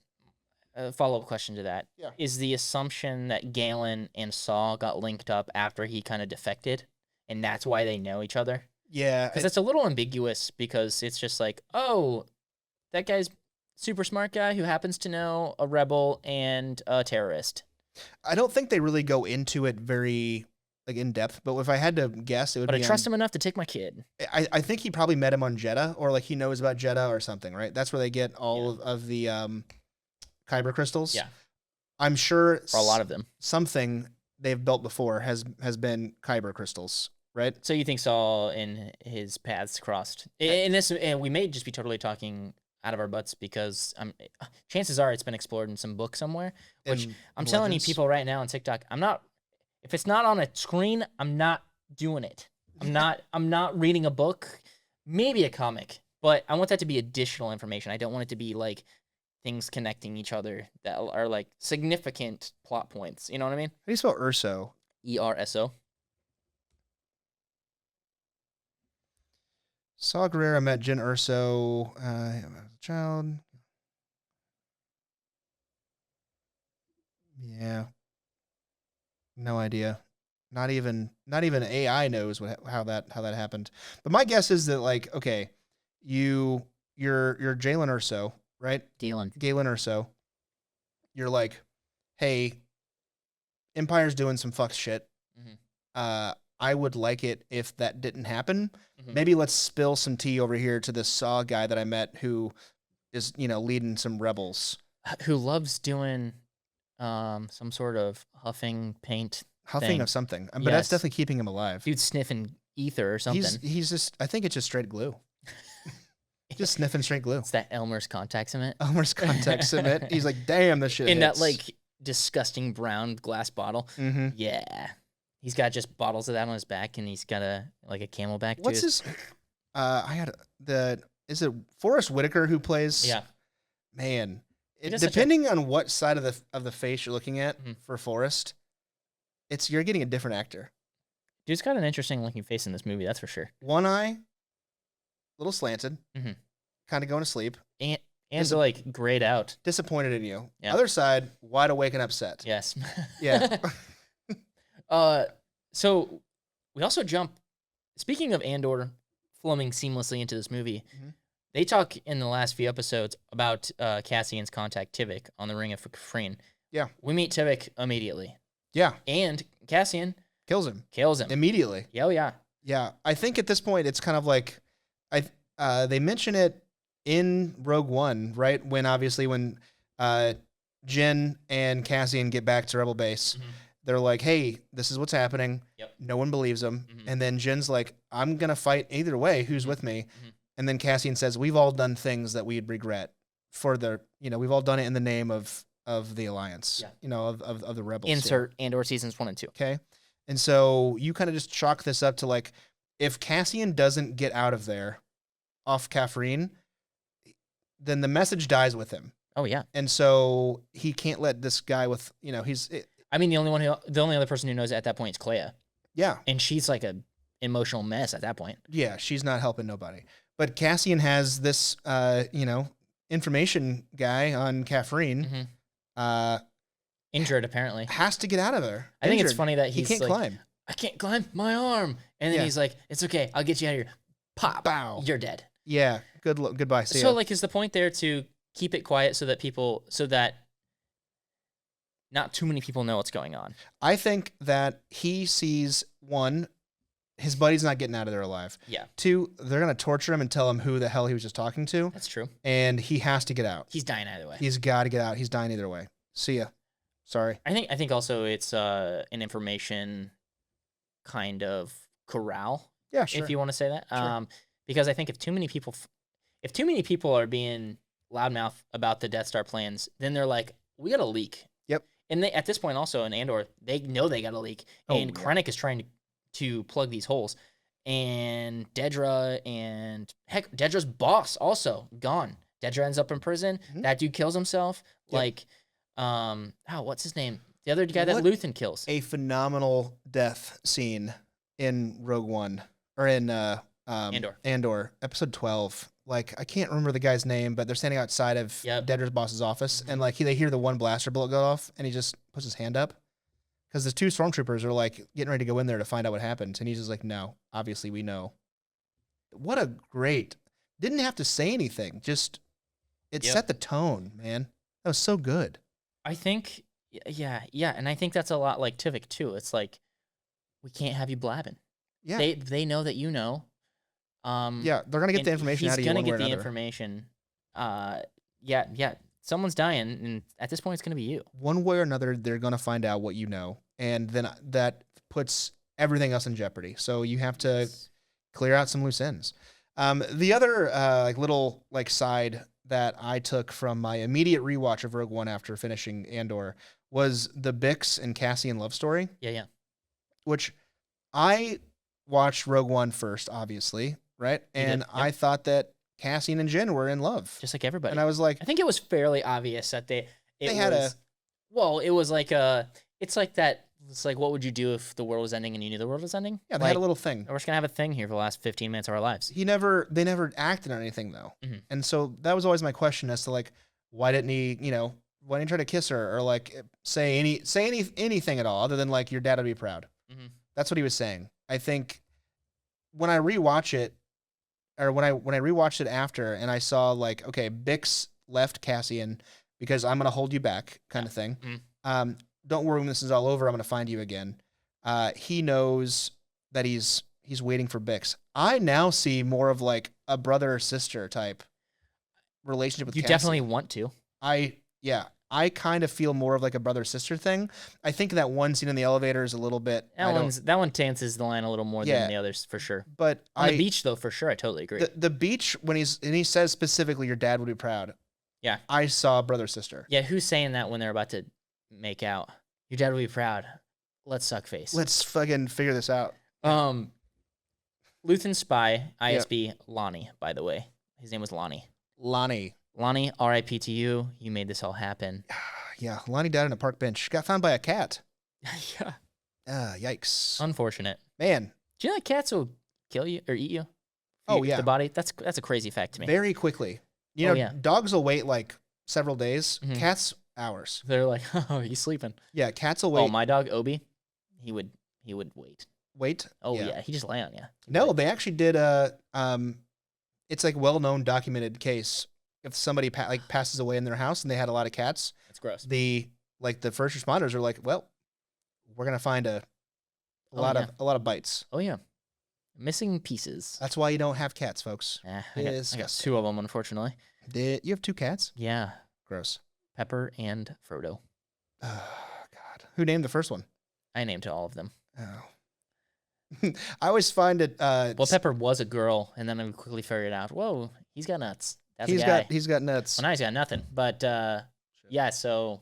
a follow-up question to that. Yeah. Is the assumption that Galen and Saw got linked up after he kind of defected, and that's why they know each other? Yeah. Because it's a little ambiguous, because it's just like, oh, that guy's super smart guy who happens to know a rebel and a terrorist. I don't think they really go into it very like in depth, but if I had to guess, it would But be. I trust him enough to take my kid. I think he probably met him on Jeddah, or like he knows about Jeddah or something, right? That's where they get all of the kyber crystals. Yeah, I'm sure or a lot of them. Something they've built before has been kyber crystals, right? So you think Saul and his paths crossed? And we may just be totally talking out of our butts because chances are it's been explored in some book somewhere. Which I'm telling you, people right now on TikTok, if it's not on a screen, I'm not doing it. I'm not reading a book, maybe a comic, but I want that to be additional information. I don't want it to be like things connecting each other that are like significant plot points. You know what I mean? How do you spell Urso? ERSO. Saw Gerrera met Jyn Urso as a child. Yeah. No idea. Not even AI knows how that happened. But my guess is that like, okay, you're Jalen Urso, right? Galen Urso. You're like, hey, Empire's doing some fuck shit. Mm-hmm. I would like it if that didn't happen. Mm-hmm. Maybe let's spill some tea over here to this Saw guy that I met who is, leading some rebels. Who loves doing some sort of huffing paint thing. Of something. But that's definitely keeping him alive. Dude's sniffing ether or something. He's just, I think it's just straight glue. Just sniffing straight glue. It's that Elmer's contact cement. He's like, damn, this shit in hits. that like disgusting brown glass bottle. Mm-hmm. Yeah. He's got just bottles of that on his back, and he's got a Camelback. What's his? Is it Forrest Whitaker who plays? Yeah. Man, depending on what side of the face you're looking at for Forrest, you're getting a different actor. Dude's got an interesting looking face in this movie, that's for sure. One eye, a little slanted, kind of going to sleep, and like grayed out. Disappointed in you. Yeah. Other side, wide awake and upset. Yes. Yeah. So we also jump. Speaking of Andor flowing seamlessly into this movie, they talk in the last few episodes about Cassian's contact Tivik on the Ring of Kafrene. Yeah, we meet Tivik immediately. Yeah, and Cassian kills him immediately. Yeah, oh yeah, yeah. I think at this point it's kind of like they mention it in Rogue One, right? When Jyn and Cassian get back to Rebel Base. They're like, hey, this is what's happening. Yep. No one believes them. And then Jin's like, I'm going to fight either way. Who's with me? And then Cassian says, we've all done things that we'd regret we've all done it in the name of the Alliance, of the Rebels. Insert Andor seasons 1 and 2. Okay. And so you kind of just chalk this up to like, if Cassian doesn't get out of there off Kafrene, then the message dies with him. Oh, yeah. And so he can't let this guy with, the only other person who knows at that point is Clea. Yeah. And she's like a emotional mess at that point. Yeah, she's not helping nobody. But Cassian has this, information guy on Kafrene. Injured, apparently. Has to get out of there. I think it's funny that he can't like, climb. I can't climb my arm. And then he's like, it's okay. I'll get you out of here. Pop. Bow. You're dead. Yeah. Goodbye. See ya. So, like, is the point there to keep it quiet so that not too many people know what's going on? I think that he sees, one, his buddy's not getting out of there alive. Yeah. 2, they're going to torture him and tell him who the hell he was just talking to. That's true. And he has to get out. He's dying either way. He's got to get out. He's dying either way. See ya. Sorry. I think also it's an information kind of corral. Yeah, sure. If you want to say that. Sure. Because I think if too many people are being loudmouth about the Death Star plans, then they're like, we got a leak. Yep. And at this point also in Andor, they know they got a leak. And Krennic is trying to plug these holes. And Dedra and Dedra's boss also gone. Dedra ends up in prison. That dude kills himself. Yep. What's his name? The other guy that Luthen kills. A phenomenal death scene in Rogue One. Or in Andor, episode 12. Like, I can't remember the guy's name, but they're standing outside of Dedra's boss's office, and like they hear the one blaster bullet go off, and he just puts his hand up because the 2 stormtroopers are like getting ready to go in there to find out what happened, and he's just like, "No, obviously we know." What a great! Didn't have to say anything, just It set the tone, man. That was so good. I think, yeah, and I think that's a lot like Tivik too. It's like we can't have you blabbing. Yeah, they know that you know. Yeah, they're gonna get the information out of you one way or another. He's gonna get the information. Yeah. Someone's dying, and at this point, it's gonna be you. One way or another, they're gonna find out what you know, and then that puts everything else in jeopardy. So you have to clear out some loose ends. The other little side that I took from my immediate rewatch of Rogue One after finishing Andor was the Bix and Cassian love story. Yeah. Which I watched Rogue One first, obviously, right? And I thought that Cassian and Jyn were in love, just like everybody. And I was like, I think it was fairly obvious that it was like it's like that. It's like, what would you do if the world was ending and you knew the world was ending? Yeah, they had a little thing. We're just gonna have a thing here for the last 15 minutes of our lives. They never acted on anything though, and so that was always my question as to why didn't he, why didn't he try to kiss her or say anything at all other than your dad would be proud. That's what he was saying. I think when I rewatch it, or when I rewatched it after, and I saw okay, Bix left Cassian because I'm gonna hold you back, kind of thing. Don't worry, when this is all over, I'm gonna find you again. He knows that he's waiting for Bix. I now see more of a brother or sister type relationship with Cassian. You definitely want to. I kind of feel more of a brother-sister thing. I think that one scene in the elevator is a little bit... That one dances the line a little more than the others, for sure. But on the beach, though, for sure, I totally agree. The beach, when he says specifically, your dad would be proud. Yeah. I saw brother-sister. Yeah, who's saying that when they're about to make out? Your dad would be proud. Let's suck face. Let's fucking figure this out. Luthen spy, ISB, Lonnie, by the way. His name was Lonnie. Lonnie, R.I.P. to you. You made this all happen. Yeah, Lonnie died on a park bench. Got found by a cat. Yeah. Yikes. Unfortunate. Man. Do you know that cats will kill you or eat you? Yeah. The body? That's a crazy fact to me. Very quickly. Dogs will wait several days. Cats, hours. They're like, oh, he's sleeping. Yeah, cats will wait. Oh, my dog, Obi, he would wait. Wait? Oh, yeah. He just lay on you. No, they actually did it's well-known documented case. If somebody passes away in their house and they had a lot of cats, that's gross. The first responders are well, we're gonna find a lot of bites. Oh yeah, missing pieces. That's why you don't have cats, folks. I got two of them, unfortunately. You have two cats? Yeah. Gross. Pepper and Frodo. Oh God, who named the first one? I named all of them. Oh. I always find it. Well, Pepper was a girl, and then I quickly figured out. Whoa, he's got nuts. He's got nuts. Well, now he's got nothing. But yeah, so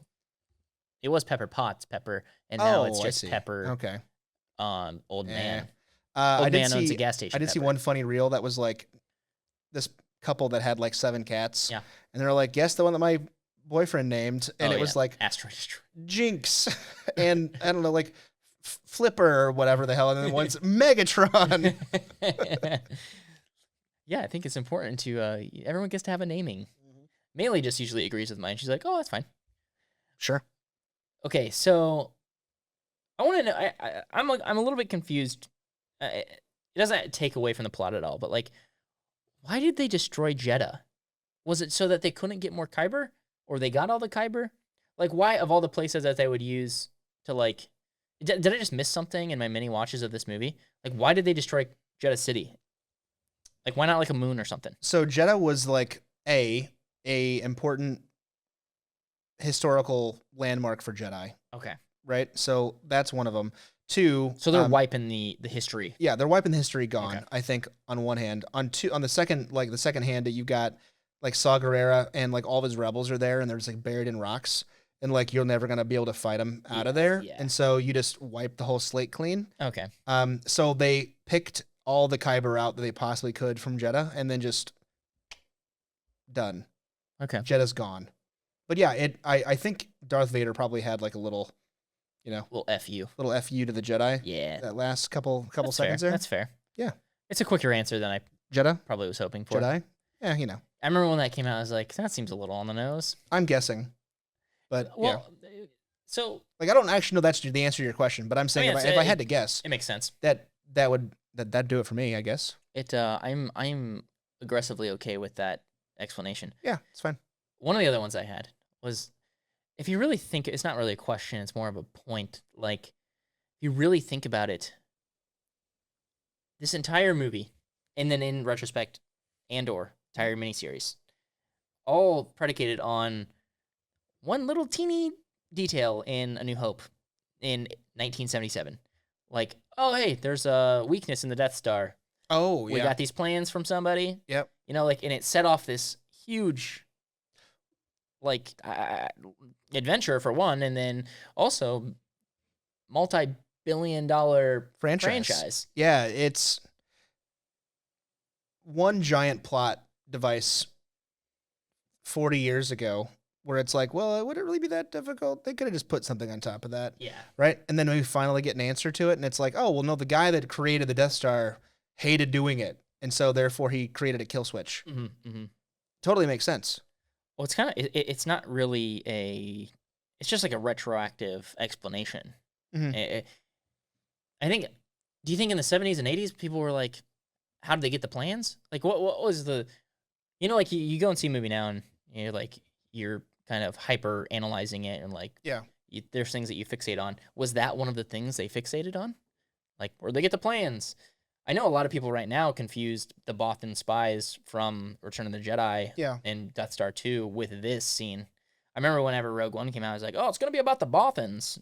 it was Pepper Potts, Pepper, and now it's just Pepper. Okay. Old man. Old man owns a gas station. I did see one funny reel that was this couple that had 7 cats. Yeah. And they're guess the one that my boyfriend named, and it was Asteroid. Jinx, and I don't know, Flipper or whatever the hell, and then one's Megatron. Yeah, I think it's important to everyone gets to have a naming. Mainly just usually agrees with mine. She's like, "Oh, that's fine." Sure. Okay, so I want to know. I'm a little bit confused. It doesn't take away from the plot at all, but why did they destroy Jeddah? Was it so that they couldn't get more Kyber, or they got all the Kyber? Why of all the places that they would use to did I just miss something in my mini watches of this movie? Why did they destroy Jeddah City? Why not a moon or something? So Jeddah was a important historical landmark for Jedi. Okay. Right? So that's one of them. 2. So they're wiping the history. Yeah, they're wiping the history gone. Okay. I think on one hand, on the second the second hand, you got Saw Gerrera and all of his rebels are there, and they're just buried in rocks, and you're never gonna be able to fight them out of there, and so you just wipe the whole slate clean. Okay. So they picked all the Kyber out that they possibly could from Jeddah, and then just done. Okay. Jeddah's gone. But yeah, I think Darth Vader probably had a little, little FU. Little FU to the Jedi. Yeah. That last couple That's seconds fair. there. That's fair. Yeah. It's a quicker answer than I Jeddah probably was hoping for. Jedi. Yeah, I remember when that came out, I was like, that seems a little on the nose. I'm guessing. But so I don't actually know that's the answer to your question, but I'm saying if I had to guess, it makes sense. That'd do it for me, I guess. I'm aggressively okay with that explanation. Yeah, it's fine. one of the other ones I had was, if you really think, it's not really a question, it's more of a point. Like, if you really think about it, this entire movie, and then in retrospect, Andor, entire miniseries, all predicated on one little teeny detail in A New Hope in 1977. Like, oh, hey, there's a weakness in the Death Star. Oh, yeah. We got these plans from somebody. Yep. You know, like, and it set off this huge, like, adventure for one, and then also multi-billion-dollar franchise. Yeah, it's one giant plot device 40 years ago where it's like, well, would it really be that difficult? They could have just put something on top of that. Yeah. Right? And then we finally get an answer to it, and it's like, oh, well, no, the guy that created the Death Star hated doing it, and so therefore he created a kill switch. Mm-hmm, mm-hmm. Totally makes sense. Well, it's kind of, it's not really it's just like a retroactive explanation. Mm-hmm. I think, do you think in the 70s and 80s, people were like, how did they get the plans? Like, what was the, you know, like you go and see a movie now and you're kind of hyper analyzing it and like, yeah, there's things that you fixate on. Was that one of the things they fixated on? Like, where'd they get the plans? I know a lot of people right now confused the Bothan spies from Return of the Jedi and Death Star 2 with this scene. I remember whenever Rogue One came out, I was like, oh, it's going to be about the Bothans.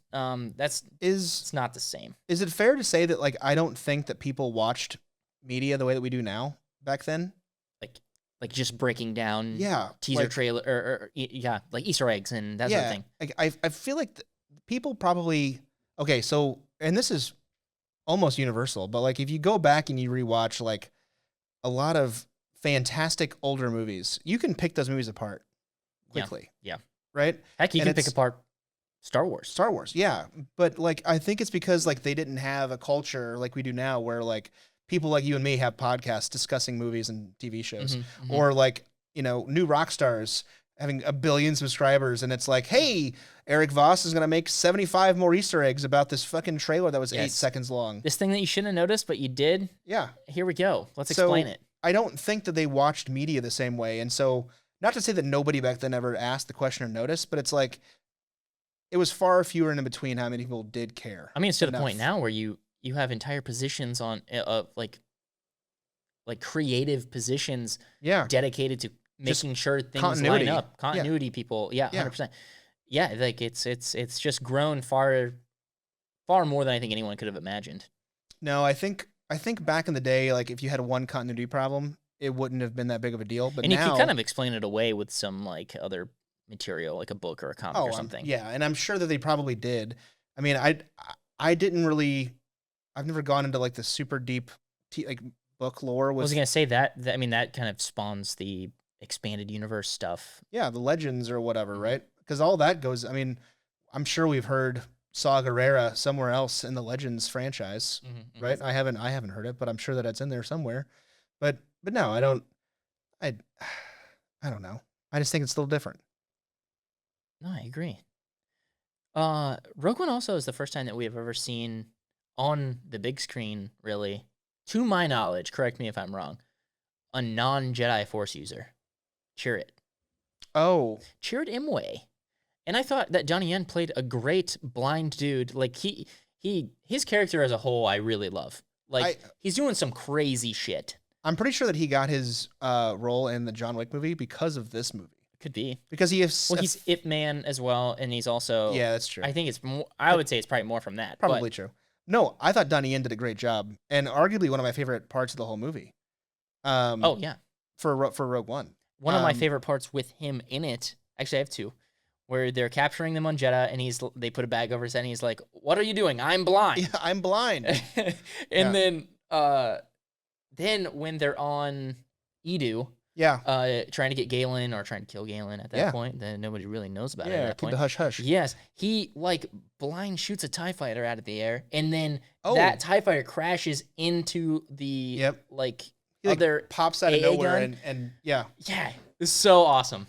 It's not the same. Is it fair to say that, like, I don't think that people watched media the way that we do now back then? Like just breaking down teaser trailer or like Easter eggs and that sort of thing. Like, I feel like people probably, okay, so, and this is almost universal, but like if you go back and you rewatch like a lot of fantastic older movies, you can pick those movies apart quickly. Yeah. Right? Heck, you can pick apart Star Wars, yeah. But like I think it's because like they didn't have a culture like we do now where like people like you and me have podcasts discussing movies and TV shows, or like, you know, new rock stars having 1 billion subscribers. And it's like, hey, Eric Voss is going to make 75 more Easter eggs about this fucking trailer that was 8 seconds long. This thing that you shouldn't have noticed, but you did. Yeah. Here we go. Let's explain it. I don't think that they watched media the same way. And so not to say that nobody back then ever asked the question or noticed, but it's like, it was far fewer and in between how many people did care. I mean, it's to the point now where you have entire positions on like creative positions dedicated to making sure things line up. Continuity people. Yeah, 100%. Yeah, like it's just grown far more than I think anyone could have imagined. No, I think back in the day, like if you had one continuity problem, it wouldn't have been that big of a deal. But and now, you could kind of explain it away with some like other material, like a book or a comic or something. And I'm sure that they probably did. I mean, I didn't really, I've never gone into like the super deep like book lore. I was gonna say that I mean that kind of spawns the expanded universe stuff. Yeah, the legends or whatever, right? Because all that goes. I mean, I'm sure we've heard Saw Gerrera somewhere else in the Legends franchise, right? I haven't heard it, but I'm sure that it's in there somewhere. But no, I don't know. I just think it's a little different. No, I agree. Rogue One also is the first time that we have ever seen on the big screen, really, to my knowledge, correct me if I'm wrong, a non-Jedi Force user. Chirrut. Oh. Chirrut Imwe. And I thought that Donnie Yen played a great blind dude. Like, his character as a whole, I really love. Like, he's doing some crazy shit. I'm pretty sure that he got his role in the John Wick movie because of this movie. Could be. Because he's Ip Man as well, and he's also... Yeah, that's true. I think it's more... I would say it's probably more from that. Probably true. No, I thought Donnie Yen did a great job, and arguably one of my favorite parts of the whole movie. For Rogue One. One of my favorite parts with him in it, actually I have two, where they're capturing them on Jedha, and they put a bag over his head, and he's like, "What are you doing? I'm blind." Yeah, I'm blind. And then when they're on Edu, trying to get Galen or trying to kill Galen at that point, then nobody really knows about it at that point. The hush hush. Yes, he like blind shoots a TIE fighter out of the air, and then that TIE fighter crashes into the He other pops out of nowhere and it's so awesome.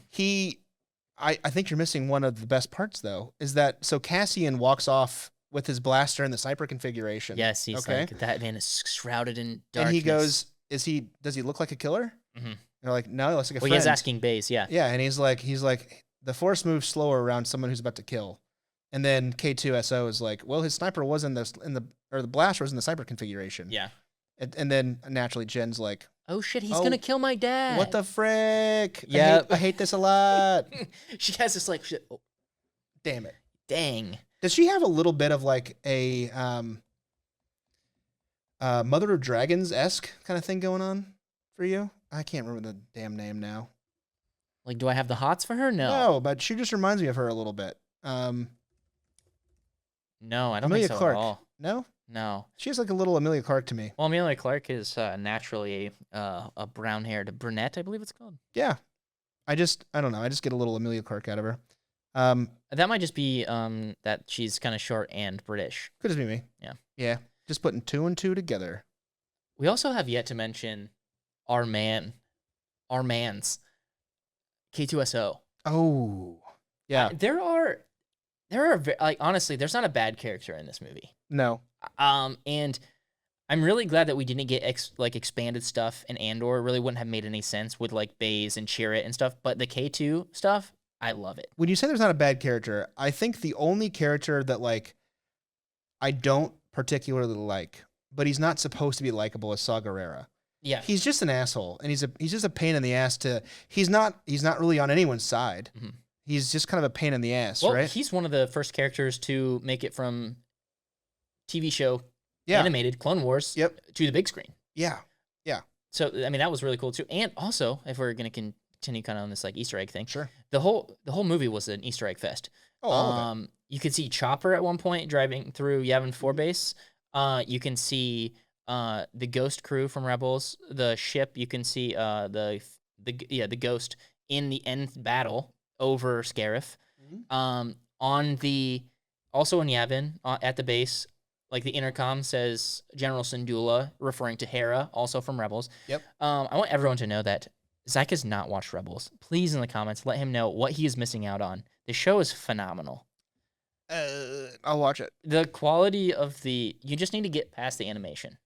I think you're missing one of the best parts though, is that so Cassian walks off with his blaster in the Cypher configuration. Yes, he's like, that man is shrouded in darkness. And he goes, does he look like a killer? Mm-hmm. they're like, no, it's like a friend. He is asking base, yeah. Yeah, and he's like, the Force moves slower around someone who's about to kill. And then K2SO is like, well, his sniper was the blaster was in the sniper configuration. Yeah. And then naturally Jen's like, oh shit, he's gonna kill my dad. What the frick? Yeah. I hate this a lot. She has this like shit. Oh. Damn it. Dang. Does she have a little bit of like a Mother of Dragons-esque kind of thing going on for you? I can't remember the damn name now. Like, do I have the hots for her? No. No, but she just reminds me of her a little bit. No, I don't Emilia think so Clarke. at all. No? No. She has like a little Emilia Clarke to me. Well, Emilia Clarke is naturally a brown-haired brunette, I believe it's called. Yeah. I don't know. I just get a little Emilia Clarke out of her. That might just be that she's kind of short and British. Could just be me. Yeah. Yeah. Just putting 2 and 2 together. We also have yet to mention our man's K2SO. Oh. Yeah. There are like, honestly, there's not a bad character in this movie. No. And I'm really glad that we didn't get expanded stuff in Andor. It really wouldn't have made any sense with like Baze and Chirrut and stuff. But the K2 stuff, I love it. When you say there's not a bad character, I think the only character that like I don't particularly like, but he's not supposed to be likable, is Saw Gerrera. Yeah, he's just an asshole, and he's just a pain in the ass to. He's not really on anyone's side. Mm-hmm. He's just kind of a pain in the ass, well, right? He's one of the first characters to make it from TV show animated Clone Wars to the big screen. Yeah. So I mean that was really cool too. And also, if we're gonna continue kind of on this like Easter egg thing, sure. The whole movie was an Easter egg fest. Oh, all of it. You could see Chopper at one point driving through Yavin 4 base. You can see the Ghost crew from Rebels, the ship. You can see the Ghost in the end battle over Scarif. Mm-hmm. Also in Yavin at the base, like the intercom says General Syndulla, referring to Hera, also from Rebels. Yep. I want everyone to know that Zach has not watched Rebels. Please, in the comments, let him know what he is missing out on. The show is phenomenal. I'll watch it. The quality of you just need to get past the animation.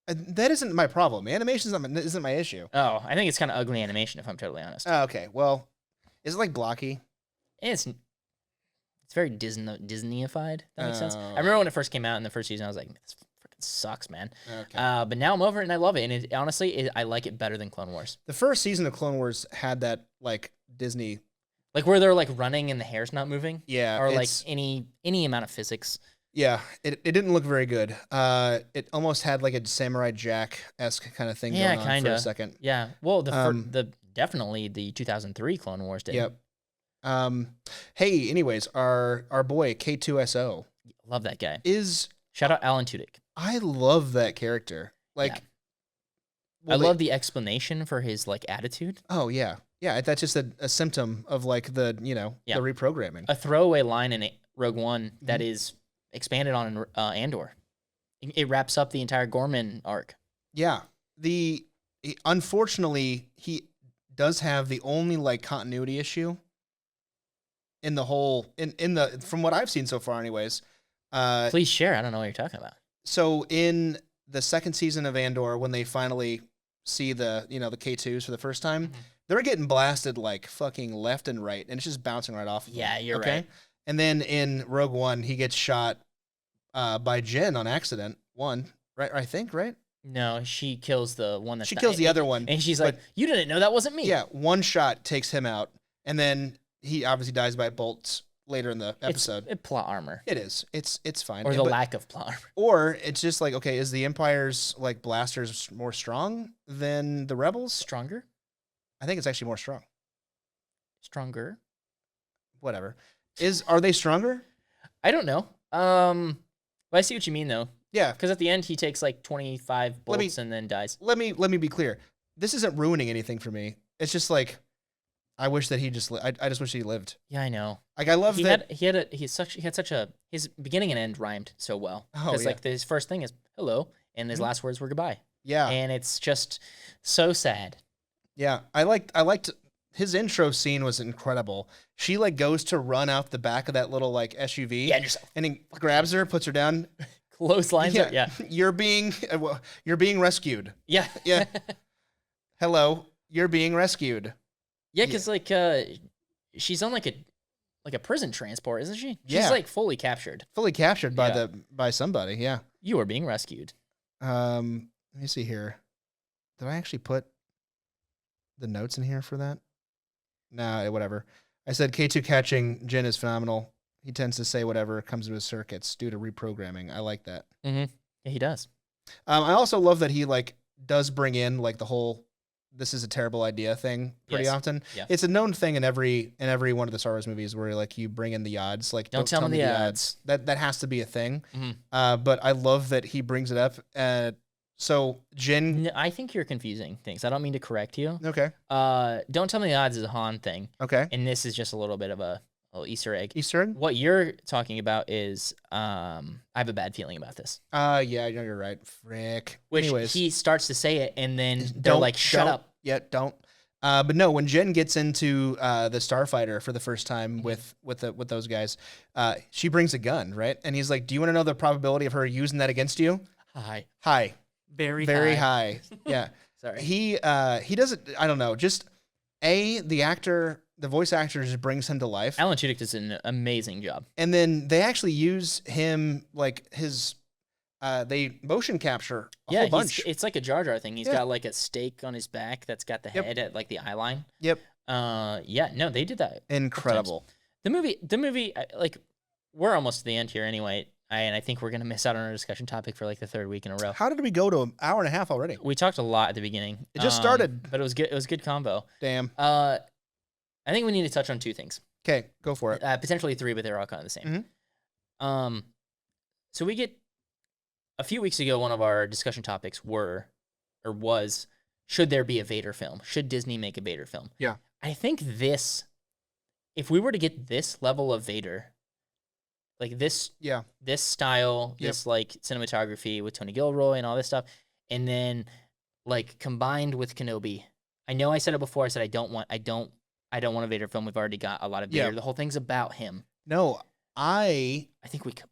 That isn't my problem. Animation isn't my issue. Oh, I think it's kind of ugly animation, if I'm totally honest. Oh, okay. Well, is it like blocky? It's very Disneyified. That makes sense. I remember when it first came out in the first season, I was like, this freaking sucks, man. Okay. But now I'm over it and I love it. And honestly, I like it better than Clone Wars. The first season of Clone Wars had that like Disney, like where they're like running and the hair's not moving. Yeah. Or like any amount of physics. Yeah, it didn't look very good. It almost had like a Samurai Jack-esque kind of thing going on for a second. Yeah. Well, definitely the 2003 Clone Wars did. Yep. Hey, anyways, our boy K2SO. Love that guy. Shout out Alan Tudyk. I love that character. Like, I love the explanation for his like attitude. Oh yeah, yeah. That's just a symptom of like the the reprogramming. A throwaway line in Rogue One that is expanded on in Andor. It wraps up the entire Gorman arc. Yeah. Unfortunately, he does have the only like continuity issue in the whole from what I've seen so far anyways. Please share. I don't know what you're talking about. So in the second season of Andor, when they finally see the K2s for the first time, they're getting blasted like fucking left and right, and it's just bouncing right off of them. Yeah, you're right. And then in Rogue One, he gets shot by Jen on accident. Right? I think, right? No, she kills the one She kills the other one. And she's like, you didn't know that wasn't me. Yeah, one shot takes him out. And then he obviously dies by bolts later in the episode. It's plot armor. It is. It's fine. Or the lack of plot armor. Or it's just like, okay, is the Empire's like blasters more strong than the Rebels? Stronger? I think it's actually more strong. Stronger? Whatever. Are they stronger? I don't know. But I see what you mean though. Yeah. Because at the end he takes like 25 bolts and then dies. Let me be clear. This isn't ruining anything for me. It's just like I wish that he just I just wish he lived. Yeah, I know. Like I love that he had such a his beginning and end rhymed so well. Oh, yeah. Like his first thing is hello and his last words were goodbye. Yeah. And it's just so sad. Yeah. I liked his intro scene was incredible. She like goes to run out the back of that little like SUV. And he grabs her, puts her down. Clotheslines her. Yeah. You're being rescued. Yeah. Yeah. hello, you're being rescued. Yeah, because like she's on like a prison transport, isn't she? She's Yeah. like fully captured. Fully captured by somebody. Yeah. You are being rescued. Let me see here. Did I actually put the notes in here for that? Nah, whatever. I said K2 catching Jin is phenomenal. He tends to say whatever comes to his circuits due to reprogramming. I like that. Mm-hmm. Yeah, he does. I also love that he like does bring in like the whole "this is a terrible idea" thing pretty often. Yeah. It's a known thing in every one of the Star Wars movies where like you bring in the odds. Like don't tell me the odds. That has to be a thing. Mm-hmm. But I love that he brings it up. So Jin, no, I think you're confusing things. I don't mean to correct you. Okay. Don't tell me the odds is a Han thing. Okay. And this is just a little bit of a little Easter egg. Easter egg? What you're talking about is I have a bad feeling about this. Yeah, I know you're right. Frick. Which Anyways, he starts to say it, and then they're like, "Shut up." Yeah, don't. But no, when Jen gets into the Starfighter for the first time with those guys, she brings a gun, right? And he's like, "Do you want to know the probability of her using that against you?" High. Very high. Yeah. Sorry. He doesn't. I don't know. Just the voice actor just brings him to life. Alan Tudyk does an amazing job. And then they actually use him like his. They motion capture a whole bunch. It's like a Jar Jar thing. He's got like a stake on his back that's got the head at like the eye line. Yep. No, they did that. Incredible. The movie, like, we're almost to the end here anyway. And I think we're gonna miss out on our discussion topic for like the third week in a row. How did we go to an hour and a half already? We talked a lot at the beginning. It just started, but it was good. It was good combo. Damn. I think we need to touch on two things. Okay, go for it. Potentially three, but they're all kind of the same. Mm-hmm. So we get a few weeks ago. One of our discussion topics was, should there be a Vader film? Should Disney make a Vader film? Yeah. I think if we were to get this level of Vader, like this style, this like cinematography with Tony Gilroy and all this stuff, and then like combined with Kenobi. I know I said it before. I said I don't want a Vader film. We've already got a lot of Vader. Yeah. The whole thing's about him. No, I think we could.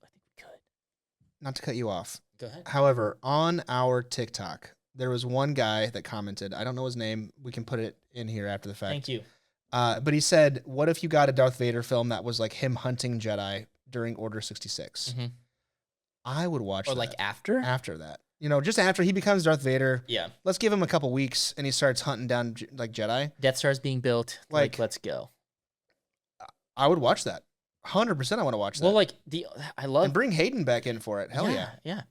Not to cut you off. Go ahead. However, on our TikTok, there was one guy that commented. I don't know his name. We can put it in here after the fact. Thank you. But he said, "What if you got a Darth Vader film that was like him hunting Jedi during Order 66?" Mm-hmm. I would watch that. Or like after that. You know, just after he becomes Darth Vader. Yeah. Let's give him a couple weeks and he starts hunting down like Jedi. Death Star's being built. Like let's go. I would watch that. 100% I want to watch that. Well, like and bring Hayden back in for it. Hell yeah. Yeah.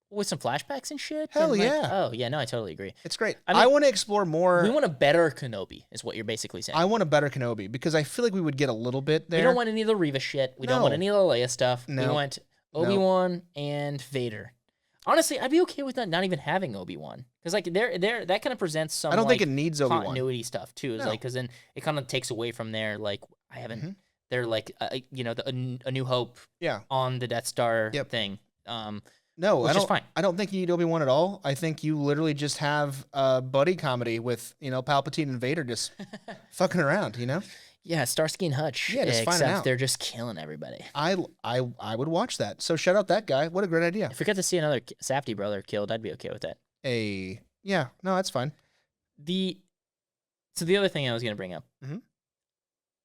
With some flashbacks and shit. Hell and yeah. Oh yeah, no, I totally agree. It's great. I want to explore more. We want a better Kenobi, is what you're basically saying. I want a better Kenobi because I feel like we would get a little bit there. We don't want any of the Reva shit. We don't want any of the Leia stuff. No. We want Obi-Wan and Vader. Honestly, I'd be okay with not even having Obi-Wan because like that kind of presents some. I don't think it needs Obi-Wan continuity stuff too. Is like because then it kind of takes away from their like I haven't. Mm-hmm. They're like a New Hope. Yeah. On the Death Star thing. No, which is fine. I don't think you need Obi-Wan at all. I think you literally just have a buddy comedy with Palpatine and Vader just fucking around. Yeah, Starsky and Hutch. Yeah, just find it out. They're just killing everybody. I would watch that. So shout out that guy. What a great idea. If we got to see another Safdie brother killed, I'd be okay with that. Yeah, no, that's fine. So the other thing I was going to bring up. Mm-hmm.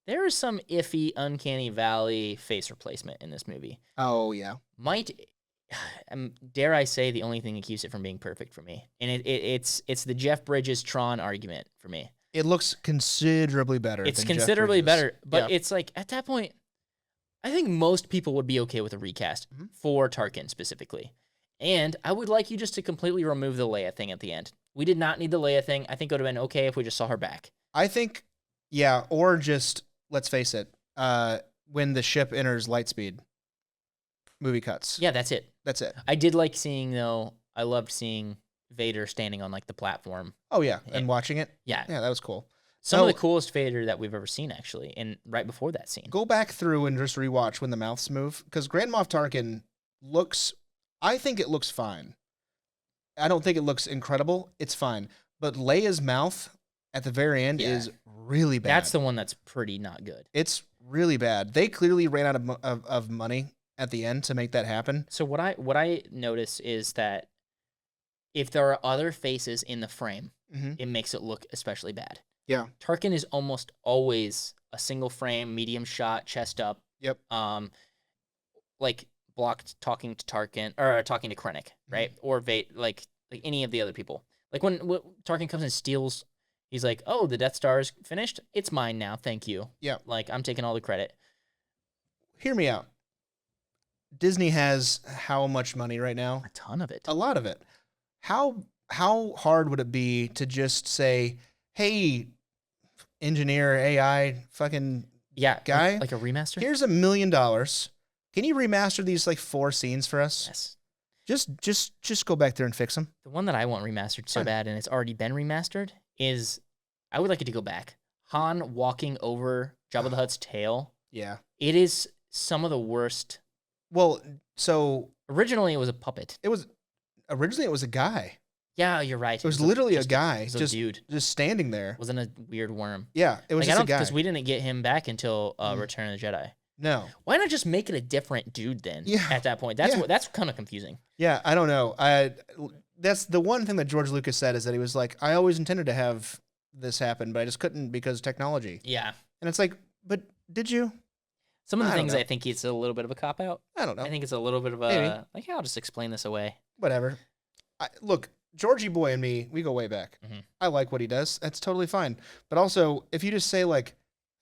There is some iffy, uncanny valley face replacement in this movie. Oh yeah. Dare I say the only thing that keeps it from being perfect for me, and it's the Jeff Bridges Tron argument for me. It looks considerably better. It's considerably better, but it's like at that point, I think most people would be okay with a recast for Tarkin specifically, and I would like you just to completely remove the Leia thing at the end. We did not need the Leia thing. I think it would have been okay if we just saw her back. I think, yeah, or just let's face it, when the ship enters lightspeed. Movie cuts. Yeah, that's it. I did like seeing I loved seeing Vader standing on like the platform. Oh yeah, and watching it. Yeah, that was cool. Some of the coolest Vader that we've ever seen, actually, and right before that scene. Go back through and just rewatch when the mouths move, because Grand Moff Tarkin looks. I think it looks fine. I don't think it looks incredible. It's fine, but Leia's mouth at the very end is really bad. That's the one that's pretty not good. It's really bad. They clearly ran out of money at the end to make that happen. So what I notice is that if there are other faces in the frame, Mm-hmm. it makes it look especially bad. Yeah. Tarkin is almost always a single frame, medium shot, chest up. Yep. Like blocked talking to Tarkin or talking to Krennic, right? Or like any of the other people. Like when Tarkin comes and steals, he's like, "Oh, the Death Star is finished. It's mine now. Thank you." Yeah. Like I'm taking all the credit. Hear me out. Disney has how much money right now? A ton of it. A lot of it. How hard would it be to just say, "Hey, engineer, AI, fucking guy, like a remaster? here's $1 million. Can you remaster these like 4 scenes for us? Yes. Just go back there and fix them." The one that I want remastered so bad, and it's already been remastered, is I would like it to go back. Han walking over Jabba the Hutt's tail. Yeah. It is some of the worst. Well, so originally it was a puppet. Originally it was a guy. Yeah, you're right. It was literally a guy, it was a dude, just standing there. Wasn't a weird worm. Yeah, it was just a guy. Because we didn't get him back until Return of the Jedi. No. Why not just make it a different dude then? Yeah. At that point, that's kind of confusing. Yeah, I don't know. That's the one thing that George Lucas said, is that he was like, I always intended to have this happen, but I just couldn't because of technology. Yeah. And it's like, but did you? Some of the things I think it's a little bit of a cop out. I don't know. I think it's a little bit of a like, I'll just explain this away. Whatever. Look, Georgie boy and me, we go way back. Mm-hmm. I like what he does. That's totally fine. But also, if you just say like,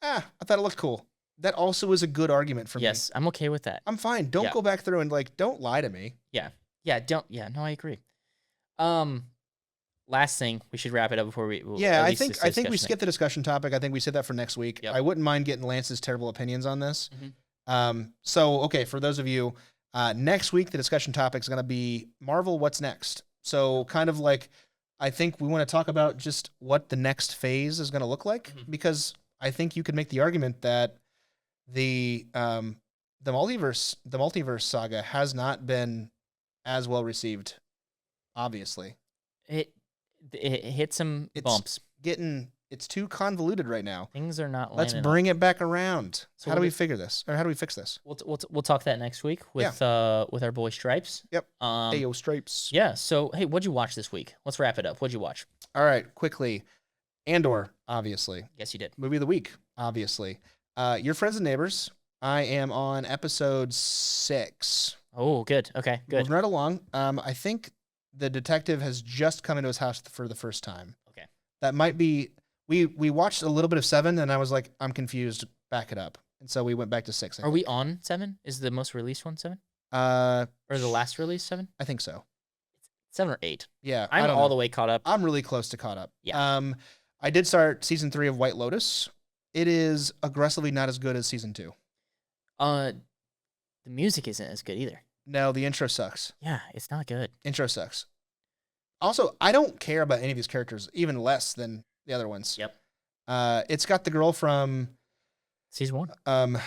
I thought it looked cool, that also is a good argument for me. Yes, I'm okay with that. I'm fine. Don't go back through and like, don't lie to me. Yeah. Yeah. No, I agree. Last thing, we should wrap it up before we. I think we skipped the discussion topic. I think we said that for next week. Yep. I wouldn't mind getting Lance's terrible opinions on this. Mm-hmm. So okay, for those of you, next week the discussion topic is going to be Marvel. What's next? So kind of like, I think we want to talk about just what the next phase is going to look like, because I think you could make the argument that the multiverse saga has not been as well received. Obviously, it hit some bumps. It's too convoluted right now. Things are not. Let's bring it back around. So how do we figure this, or how do we fix this? We'll talk that next week with our boy Stripes. Yep. Ayo Stripes. Yeah. So hey, what'd you watch this week? Let's wrap it up. What'd you watch? All right, quickly. Andor, obviously. Yes, you did. Movie of the week, obviously. Your Friends and Neighbors. I am on episode 6. Oh, good. Okay, good. Moving right along. I think the detective has just come into his house for the first time. Okay. That might be. We watched a little bit of 7, and I was like, I'm confused. Back it up. And so we went back to 6. Are we on 7? Is the most released one 7? Or the last release 7? I think so. 7 or 8. Yeah, I'm all the way caught up. I'm really close to caught up. Yeah. I did start season 3 of White Lotus. It is aggressively not as good as season 2. The music isn't as good either. No, the intro sucks. Yeah, it's not good. Intro sucks. Also, I don't care about any of these characters, even less than the other ones. Yep. It's got the girl from season 1.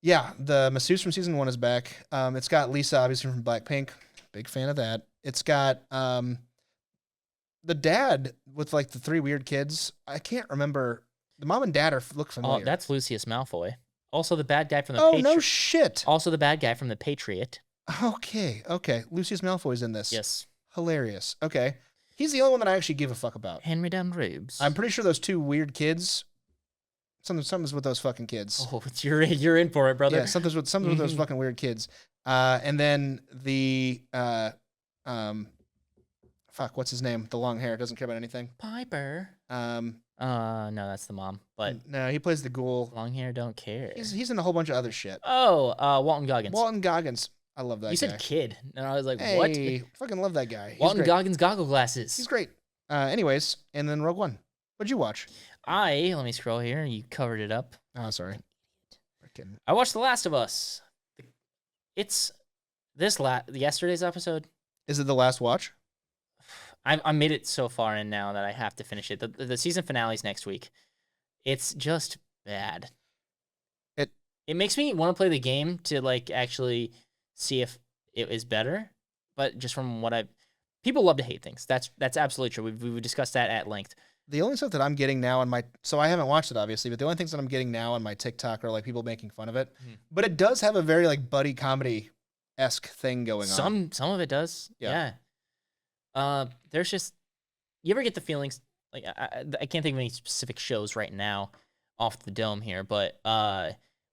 Yeah, the masseuse from season 1 is back. It's got Lisa, obviously from Blackpink. Big fan of that. It's got the dad with like the 3 weird kids. I can't remember. The mom and dad look familiar. Oh, that's Lucius Malfoy. Also the bad guy from the Patriot. Oh, no shit. Also the bad guy from the Patriot. Okay. Lucius Malfoy's in this. Yes. Hilarious. Okay. He's the only one that I actually give a fuck about. Hand-me-down ribs. I'm pretty sure those 2 weird kids. Something's with those fucking kids. Oh, you're in for it, brother. Yeah, something's with those fucking weird kids. And then the what's his name? The long hair, doesn't care about anything. Piper. No, that's the mom. But no, he plays the ghoul. Long hair don't care. He's in a whole bunch of other shit. Oh, Walton Goggins. Walton Goggins. I love that guy. You said kid, and I was like, hey, what? Fucking love that guy. Walton Goggins goggle glasses. He's great. Anyways, and then Rogue One. What'd you watch? Let me scroll here. You covered it up. Oh, sorry. I watched The Last of Us. It's yesterday's episode. Is it the last watch? I made it so far in now that I have to finish it. The season finale's next week. It's just bad. It makes me want to play the game to like actually see if it is better. But just from what people love to hate things. That's absolutely true. We've discussed that at length. The only stuff that I'm getting now so I haven't watched it obviously, but the only things that I'm getting now on my TikTok are like people making fun of it. Mm-hmm. But it does have a very like buddy comedy-esque thing going on. Some of it does. Yeah. There's just you ever get the feelings like I can't think of any specific shows right now off the dome here, but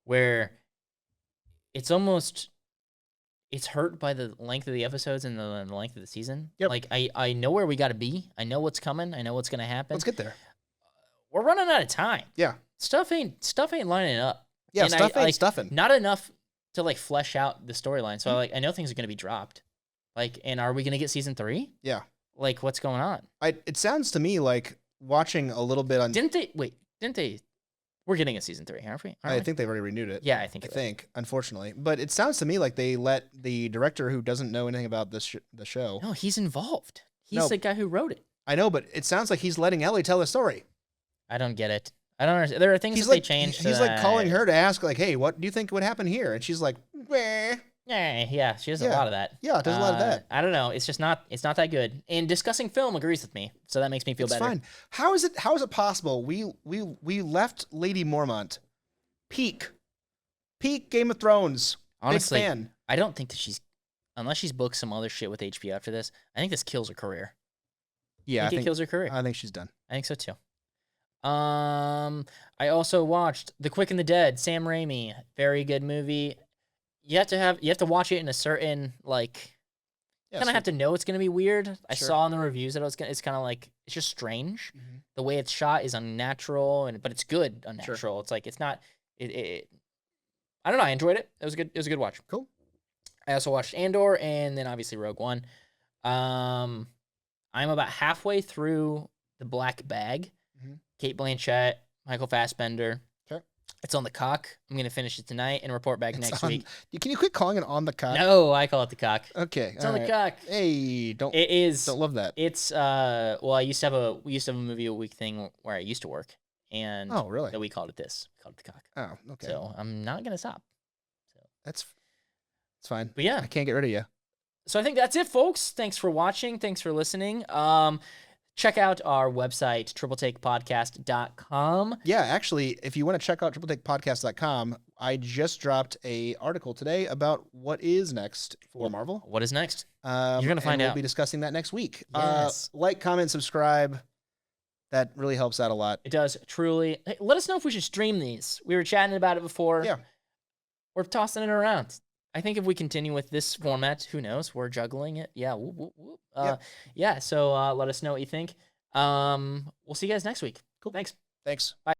where it's almost it's hurt by the length of the episodes and the length of the season. Yep. Like I know where we got to be. I know what's coming. I know what's gonna happen. Let's get there. We're running out of time. Yeah. Stuff ain't lining up. Yeah, and stuff ain't stuffing. Not enough to like flesh out the storyline. So I know things are gonna be dropped. Like, and are we gonna get season 3? Yeah. Like, what's going on? It sounds to me like watching a little bit on. Didn't they? We're getting a season 3, aren't we? I think they've already renewed it. Yeah, I think. Unfortunately, but it sounds to me like they let the director who doesn't know anything about the show. No, he's involved. He's the guy who wrote it. I know, but it sounds like he's letting Ellie tell the story. I don't get it. I don't understand. There are things that they changed. He's like calling her to ask, like, "Hey, what do you think would happen here?" And she's like, "Meh." Yeah, she does a lot of that. Yeah, does a lot of that. I don't know. It's just not. It's not that good. And discussing film agrees with me, so that makes me feel better. It's fine. How is it possible we left Lady Mormont, peak Game of Thrones. Honestly, big fan. I don't think that unless she's booked some other shit with HBO after this. I think this kills her career. Yeah, I think it kills her career. I think she's done. I think so too. I also watched The Quick and the Dead, Sam Raimi, very good movie. You have to watch it in a certain like. Kind of have to know it's gonna be weird. I saw in the reviews that it's kind of like it's just strange. Mm-hmm. The way it's shot is unnatural, but it's good unnatural. Sure. It's like it's not. I don't know. I enjoyed it. It was good. It was a good watch. Cool. I also watched Andor and then obviously Rogue One. I'm about halfway through The Black Bag. Mm-hmm. Cate Blanchett, Michael Fassbender. Sure. It's on the cock. I'm going to finish it tonight and report back next week. Can you quit calling it on the cock? No, I call it the cock. Okay. It's on the cock. Hey, don't love that. It's well, we used to have a movie a week thing where I used to work. And oh, really? So we called it this. We called it the cock. Oh, okay. So I'm not going to stop. So it's fine. But yeah. I can't get rid of you. So I think that's it, folks. Thanks for watching. Thanks for listening. Check out our website, tripletakepodcast.com. Yeah, actually, if you want to check out tripletakepodcast.com, I just dropped a article today about what is next for Marvel. What is next? You're going to find out. We'll be discussing that next week. Yes. Like, comment, subscribe. That really helps out a lot. It does, truly. Hey, let us know if we should stream these. We were chatting about it before. Yeah. We're tossing it around. I think if we continue with this format, who knows? We're juggling it. Yeah. Whoop, whoop, whoop. Yeah. So let us know what you think. We'll see you guys next week. Cool. Thanks. Thanks. Bye.